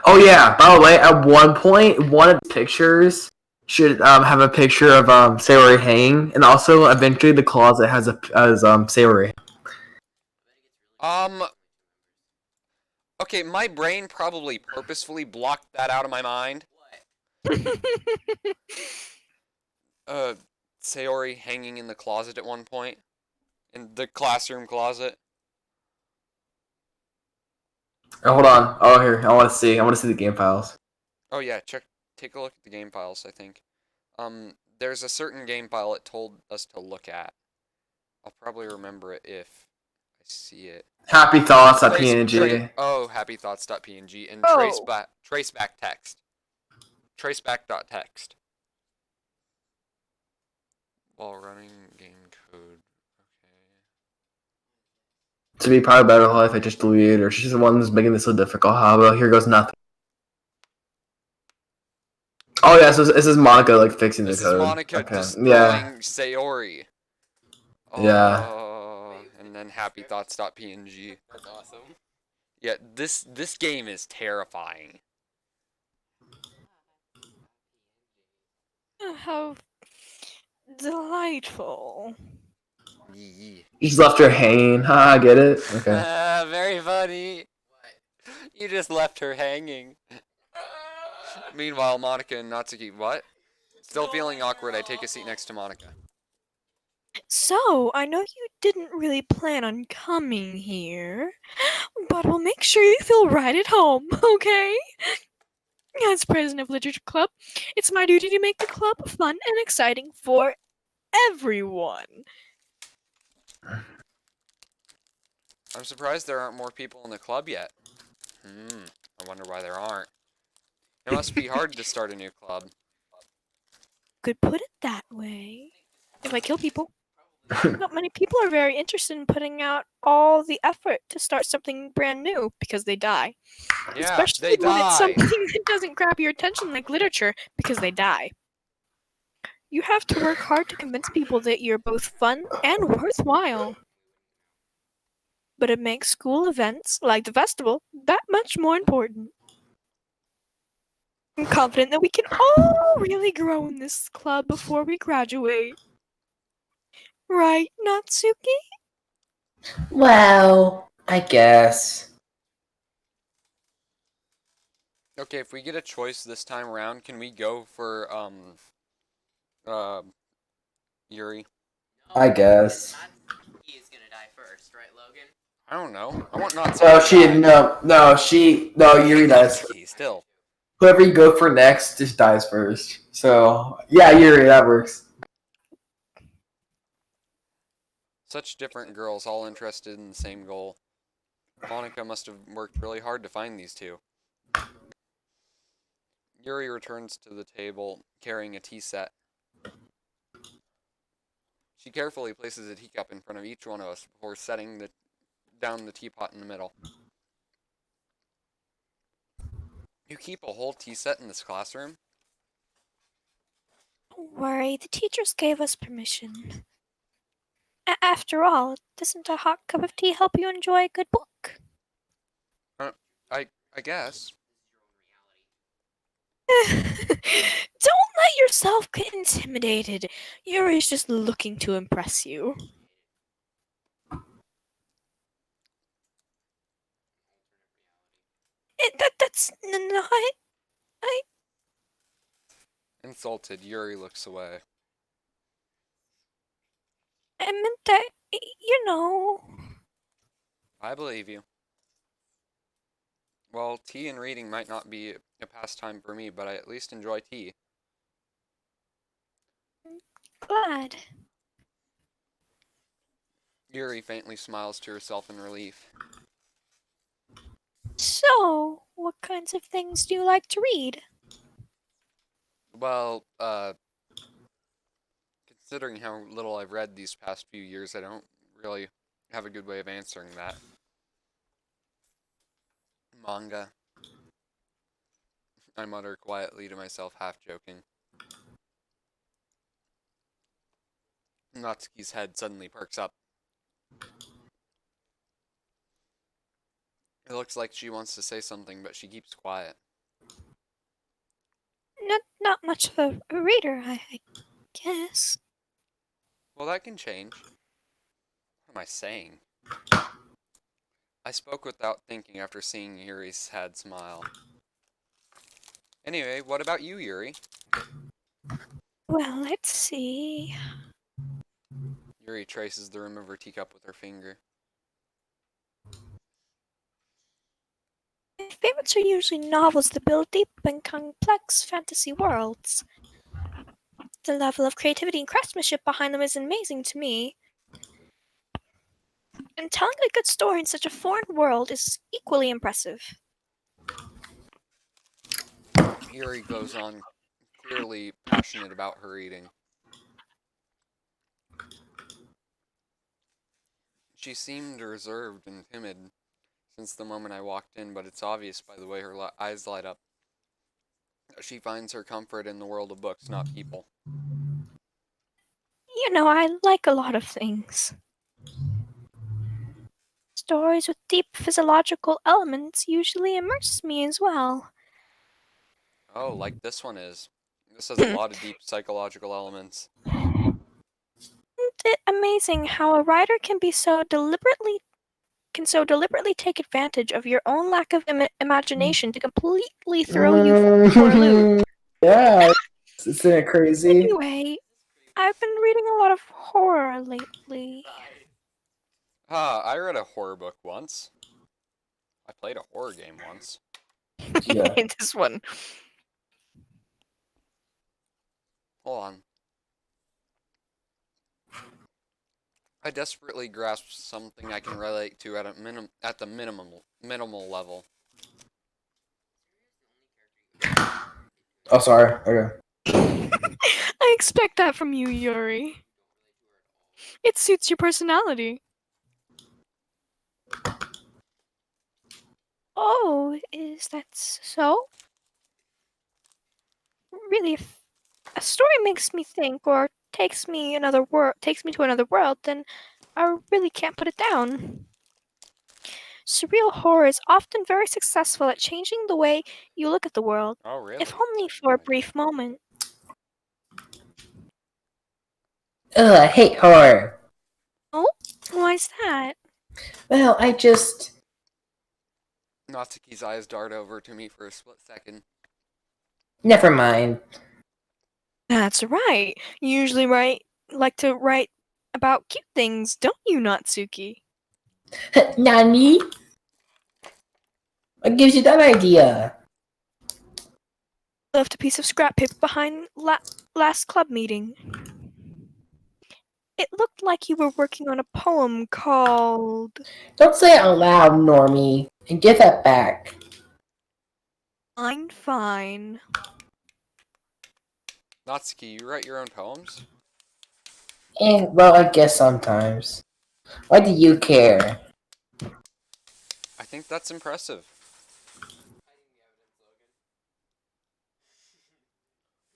Oh yeah, by the way, at one point, one of the pictures should have a picture of Sayori hanging, and also eventually the closet has Sayori. Okay, my brain probably purposefully blocked that out of my mind. Sayori hanging in the closet at one point. In the classroom closet. Oh, hold on. Oh, here, I want to see the game files. Oh yeah, take a look at the game files, I think. There's a certain game file it told us to look at. I'll probably remember it if I see it. Happy thoughts.png. Happythoughts.png and Oh. traceback text. Traceback.txt. While running game code. To be part of Better Life, I just deleted her. She's the one who's making this so difficult. How about here goes nothing. Oh yeah, so this is Monica like fixing the code. This is Monica okay. destroying Sayori. Oh, Yeah. And then happythoughts.png. That's awesome. Yeah, this game is terrifying. How delightful. Yee. You just left her hanging. I get it. Okay. Very funny. What? You just left her hanging. Meanwhile, Monica and Natsuki, what? Still feeling awkward, I take a seat next to Monica. So, I know you didn't really plan on coming here, but we'll make sure you feel right at home, okay? As president of Literature Club, it's my duty to make the club fun and exciting for everyone. I'm surprised there aren't more people in the club yet. I wonder why there aren't. It must be hard to start a new club. Could put it that way. If I kill people. Not many people are very interested in putting out all the effort to start something brand new because they die. Yeah, Especially they when it's die. something that doesn't grab your attention like literature because they die. You have to work hard to convince people that you're both fun and worthwhile. but it makes school events, like the festival, that much more important. I'm confident that we can all really grow in this club before we graduate. Right, Natsuki? Well, I guess. Okay, if we get a choice this time around, can we go for uh Yuri? I guess. Natsuki is gonna die first, right, Logan? I don't know. I want Natsuki No, to die. no, I Yuri hate dies. Natsuki still. Whoever you go for next just dies first. So, yeah, Yuri, that works. Such different girls, all interested in the same goal. Monica must have worked really hard to find these two. Yuri returns to the table, carrying a tea set. She carefully places a teacup in front of each one of us before setting down the teapot in the middle. You keep a whole tea set in this classroom? Don't worry, the teachers gave us permission. After all, doesn't a hot cup of tea help you enjoy a good book? I guess. Don't let yourself get intimidated. Yuri's just looking to impress you. That's not. Insulted, Yuri looks away. I meant that, you know. I believe you. Well, tea and reading might not be a pastime for me, but I at least enjoy tea. Glad. Yuri faintly smiles to herself in relief. So, what kinds of things do you like to read? Well, considering how little I've read these past few years, I don't really have a good way of answering that. Manga. I mutter quietly to myself, half joking. Natsuki's head suddenly perks up. It looks like she wants to say something, but she keeps quiet. Not much of a reader, I guess. Well, that can change. What am I saying? I spoke without thinking after seeing Yuri's sad smile. Anyway, what about you, Yuri? Well, let's see. Yuri traces the rim of her teacup with her finger. My favorites are usually novels that build deep and complex fantasy worlds. The level of creativity and craftsmanship behind them is amazing to me. And telling a good story in such a foreign world is equally impressive. Yuri goes on, clearly passionate about her reading. She seemed reserved and timid since the moment I walked in, but it's obvious by the way her eyes light up. She finds her comfort in the world of books, not people. You know, I like a lot of things. Stories with deep physiological elements usually immerse me as well. Oh, like this one is. This has a lot of deep psychological elements. Isn't it amazing how a writer can so deliberately take advantage of your own lack of imagination to completely throw you for a loop? Yeah, isn't it crazy? Anyway, I've been reading a lot of horror lately. I read a horror book once. I played a horror game once. Yeah. This one. Hold on. I desperately grasp something I can relate to at the minimal level. Oh, sorry. Okay. I expect that from you, Yuri. It suits your personality. Oh, is that so? Really, if a story makes me think or takes me to another world, then I really can't put it down. Surreal horror is often very successful at changing the way you look at the world, Oh, really? if only for a brief moment. Ugh, I hate horror. Oh, why's that? Well, I just... Natsuki's eyes dart over to me for a split second. Never mind. That's right. You usually like to write about cute things, don't you, Natsuki? Nani? What gives you that idea? Left a piece of scrap paper behind last club meeting. It looked like you were working on a poem called... Don't say it out loud, Normie. And give that back. Fine, fine. Natsuki, you write your own poems? Well, I guess sometimes. Why do you care? I think that's impressive.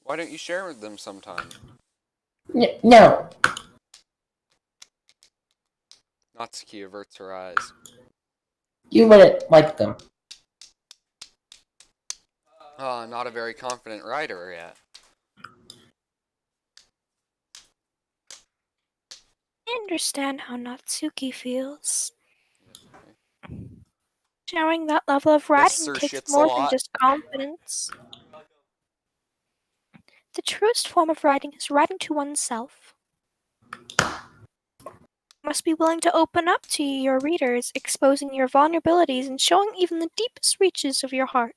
Why don't you share with them sometime? No. Natsuki averts her eyes. You wouldn't like them. Not a very confident writer yet. I understand how Natsuki feels. Sharing that level of Yes, writing sir, takes shits a more than lot. just confidence. The truest form of writing is writing to oneself. You must be willing to open up to your readers, exposing your vulnerabilities and showing even the deepest reaches of your heart.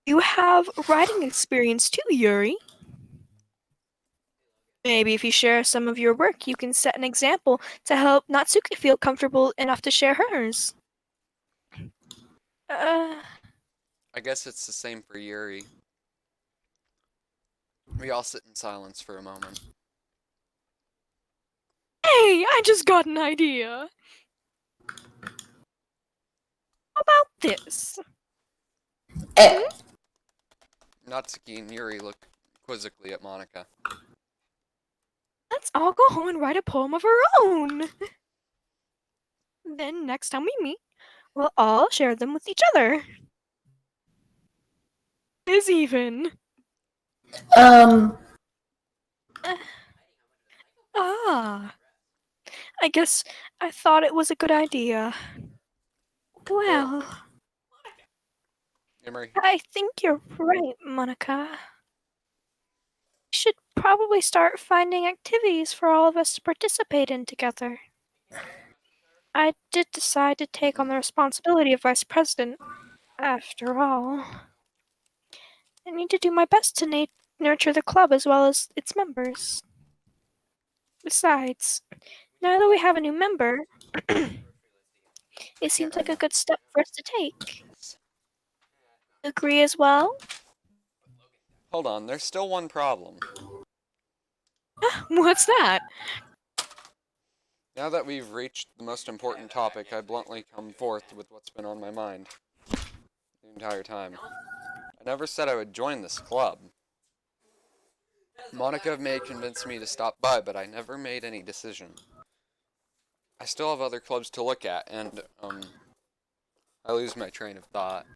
You have writing experience too, Yuri. Maybe if you share some of your work, you can set an example to help Natsuki feel comfortable enough to share hers. I guess it's the same for Yuri. We all sit in silence for a moment. Hey, I just got an idea. How about this? Eh, Natsuki and Yuri look quizzically at Monica. Let's all go home and write a poem of our own. Then next time we meet, we'll all share them with each other. Is even. Ah, I guess I thought it was a good idea. Well, Emery, I think you're right, Monica. We should probably start finding activities for all of us to participate in together. I did decide to take on the responsibility of vice president, after all. I need to do my best to nurture the club as well as its members. Besides, now that we have a new member, it seems like a good step for us to take. Agree as well? hold on, there's still one problem. What's that? Now that we've reached the most important topic, I bluntly come forth with what's been on my mind the entire time. I never said I would join this club. Monica may convince me to stop by, but I never made any decision. I still have other clubs to look at, and, I lose my train of thought.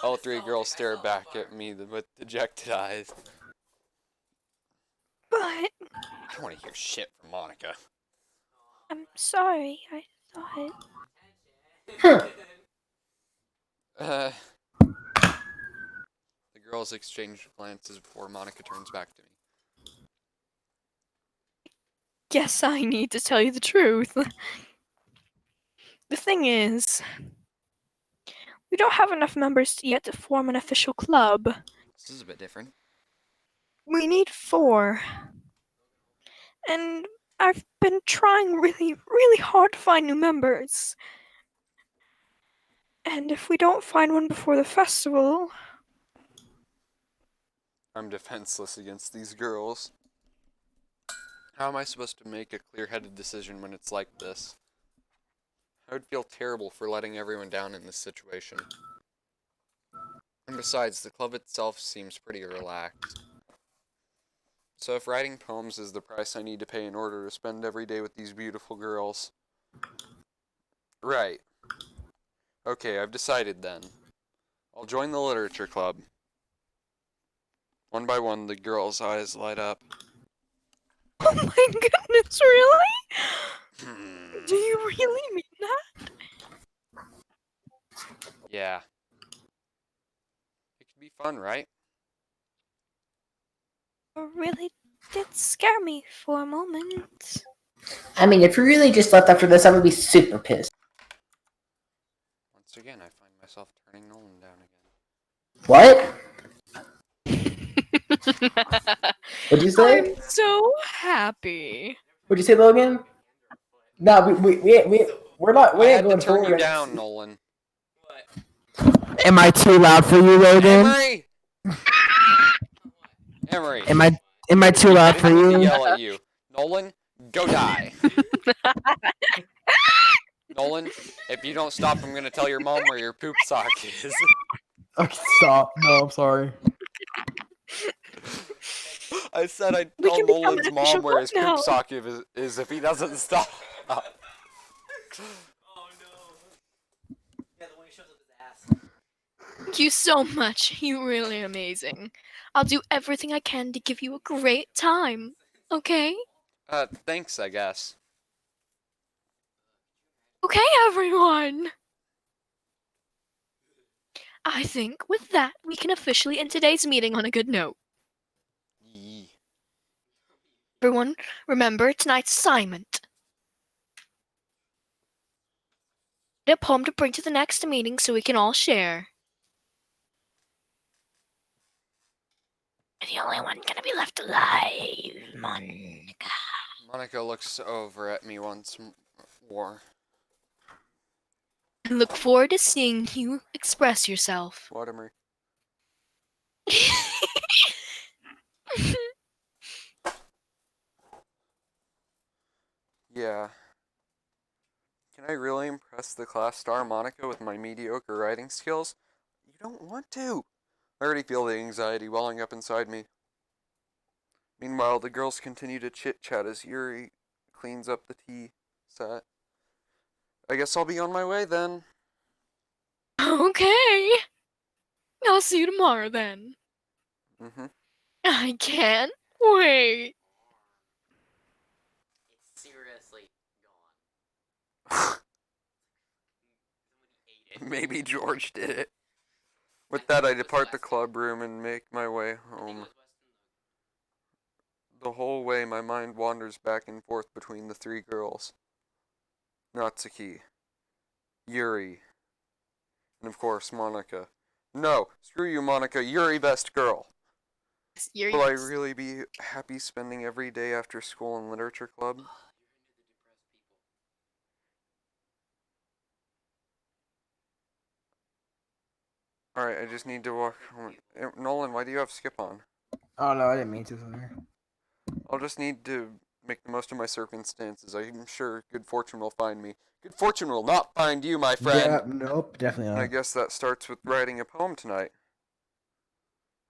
All three girls stare back at me with dejected eyes. But I don't want to hear shit from Monica. I'm sorry, I thought. Uh, the girls exchange glances before Monica turns back to me. Guess I need to tell you the truth. The thing is, we don't have enough members yet to form an official club. This is a bit different. We need 4. And I've been trying really, really hard to find new members. And if we don't find one before the festival, I'm defenseless against these girls. How am I supposed to make a clear-headed decision when it's like this? I would feel terrible for letting everyone down in this situation. And besides, the club itself seems pretty relaxed. So if writing poems is the price I need to pay in order to spend every day with these beautiful girls. Right. Okay, I've decided then. I'll join the literature club. One by one, the girls' eyes light up. Oh my goodness, really? Hmm. Do you really mean that? Yeah. It could be fun, right? It really did scare me for a moment. I mean, if you really just left after this, I would be super pissed. Once again, I find myself turning Nolan down again. What? What'd you say? I'm so happy. What'd you say, Logan? No, we're not. I We ain't had to going turn you forward. down, Nolan. Am I too loud for you, Logan? Emery! Emery, Am I too loud I for didn't you? yell at you. Nolan, go die. Nolan, if you don't stop, I'm gonna tell your mom where your poop sock is. Okay, stop. No, I'm sorry. I said I'd We tell can become Nolan's an mom official where club his now. poop sock is if he doesn't stop. Oh no. Yeah, the one who shows up his ass. Thank you so much. You're really amazing. I'll do everything I can to give you a great time. Okay? Thanks, I guess. Okay, everyone. I think with that, we can officially end today's meeting on a good note. Yee. Everyone, remember tonight's assignment. Write a poem to bring to the next meeting so we can all share. The only one gonna be left alive, Monica. Monica looks over at me once more. I look forward to seeing you express yourself. What, Emery? Yeah. Can I really impress the class star Monica with my mediocre writing skills? You don't want to. I already feel the anxiety welling up inside me. Meanwhile, the girls continue to chit-chat as Yuri cleans up the tea set. I guess I'll be on my way then. Okay. I'll see you tomorrow then. Mm-hmm. I can't wait. It's seriously gone. Somebody ate it. Maybe George did it. With that, I depart the club room and make my way home. The whole way, my mind wanders back and forth between the three girls. Natsuki, Yuri, and of course, Monica. No, screw you, Monica, Yuri best girl. Will I really be happy spending every day after school in literature club? Alright, I just need to walk home. Nolan, why do you have Skip on? Oh no, I didn't mean to. Sorry. I'll just need to make the most of my circumstances. I'm sure good fortune will find me. Good fortune will not find you, my friend. Yeah, nope, definitely And I not. guess that starts with writing a poem tonight.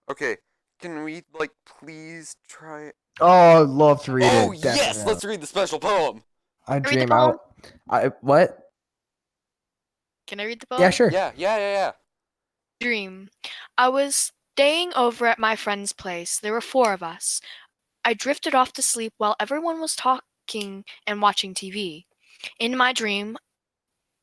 Okay, can we, like, please try... Oh, I'd love to read Oh, it. yes! Definitely. Let's read the special poem! I Read the dream poem? out. What? Can I read the poem? Yeah, sure. Yeah. Dream. I was staying over at my friend's place. There were 4 of us. I drifted off to sleep while everyone was talking and watching TV. In my dream,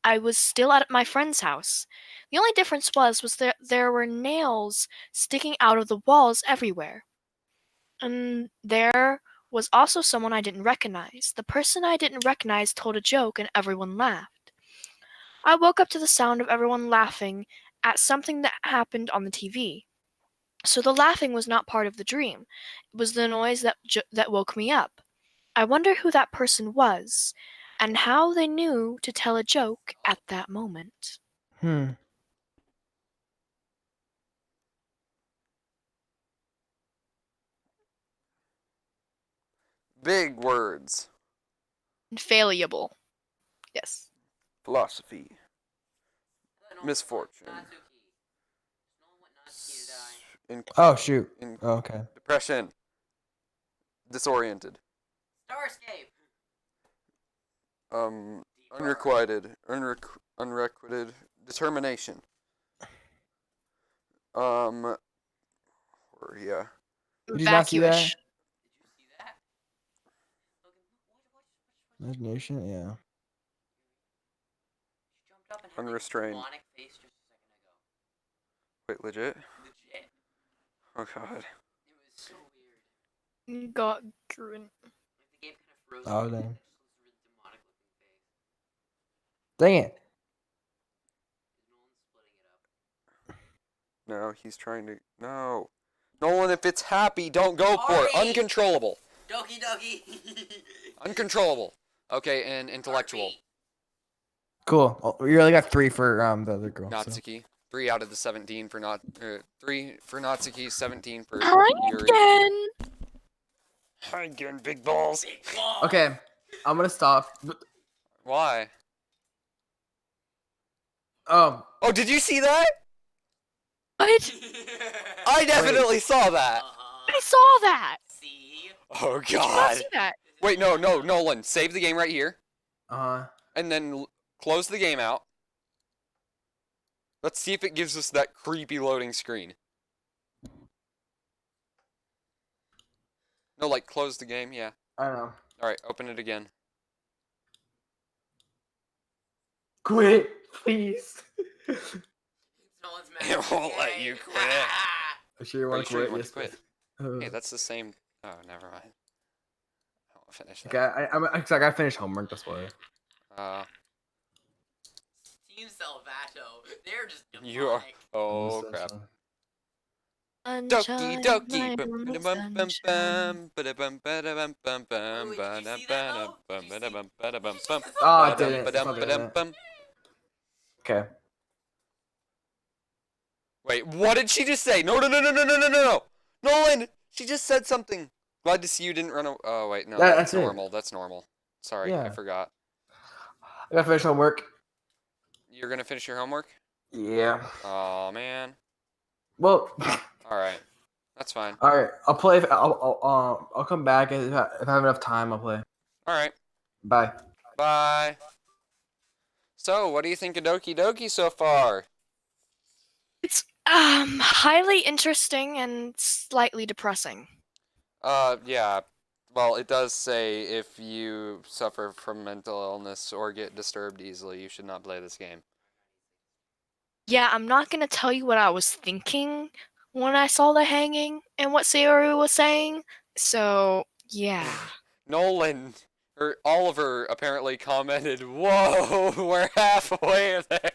I was still at my friend's house. The only difference was there were nails sticking out of the walls everywhere. And there was also someone I didn't recognize. The person I didn't recognize told a joke and everyone laughed. I woke up to the sound of everyone laughing at something that happened on the TV. So the laughing was not part of the dream. It was the noise that woke me up. I wonder who that person was and how they knew to tell a joke at that moment. Hmm. Big words. Infallible. Yes. Philosophy. Misfortune. Oh shoot. In Oh, okay. depression. Disoriented. Starscape. Unrequited. Unrequited. Determination. Or, yeah. Did you not see that? Vacuous. Did you see that? Logan, what? Imagination, yeah. She jumped up and had Unrestrained. a demonic face just a second ago. Wait, legit? Legit. Oh god. It was so weird. Got green. Like the game kind of froze. Oh, and dang. it just was a really demonic looking face. Dang it. Is Nolan splitting it up? No, he's trying to. No. Nolan, if it's happy, don't go for it. Ari! Uncontrollable. Doki Doki. Uncontrollable. Okay, and intellectual. Heartbeat. Cool. Oh, you only got 3 for the other girl. So. Natsuki. 3 out of the 17 for 3 for Natsuki, 17 for Hi Yuri. again. Hi again, big balls. Big ball. Okay, I'm gonna stop. Why? Oh, Did you see that? What? I definitely saw that. I saw that. See? Oh Did you not god. see that? Wait, no, Nolan. Save the game right here. And then close the game out. Let's see if it gives us that creepy loading screen. No, like, close the game, yeah. I don't know. Alright, open it again. Quit, please. Nolan's It won't let you quit. I'm sure you Are want you to sure you quit. want Yes, to quit? please. Hey, that's the same. Oh, never mind. I won't finish that. Okay, I gotta finish homework. That's why. Team Salvato. They're just demonic. You are. Oh, That's crap. fine. Doki Doki. Sunshine, sunshine. Oh, I didn't. It's not doing it. Okay. Wait, what did she just say? No, no, no, no, no, no, no, no, Nolan, she just said something. Glad to see you didn't run away. Oh, wait, no, that's That's it. normal. That's normal. Sorry, I Yeah. forgot. I gotta finish homework. You're gonna finish your homework? Yeah. Oh man. Well. All right, that's fine. All right. I'll play. I'll come back if I have enough time. I'll play. All right. Bye. Bye. So, what do you think of Doki Doki so far? It's highly interesting and slightly depressing. Yeah. Well, it does say if you suffer from mental illness or get disturbed easily, you should not play this game. Yeah, I'm not gonna tell you what I was thinking when I saw the hanging and what Sayori was saying. So yeah. Nolan or Oliver apparently commented, "Whoa, we're halfway there."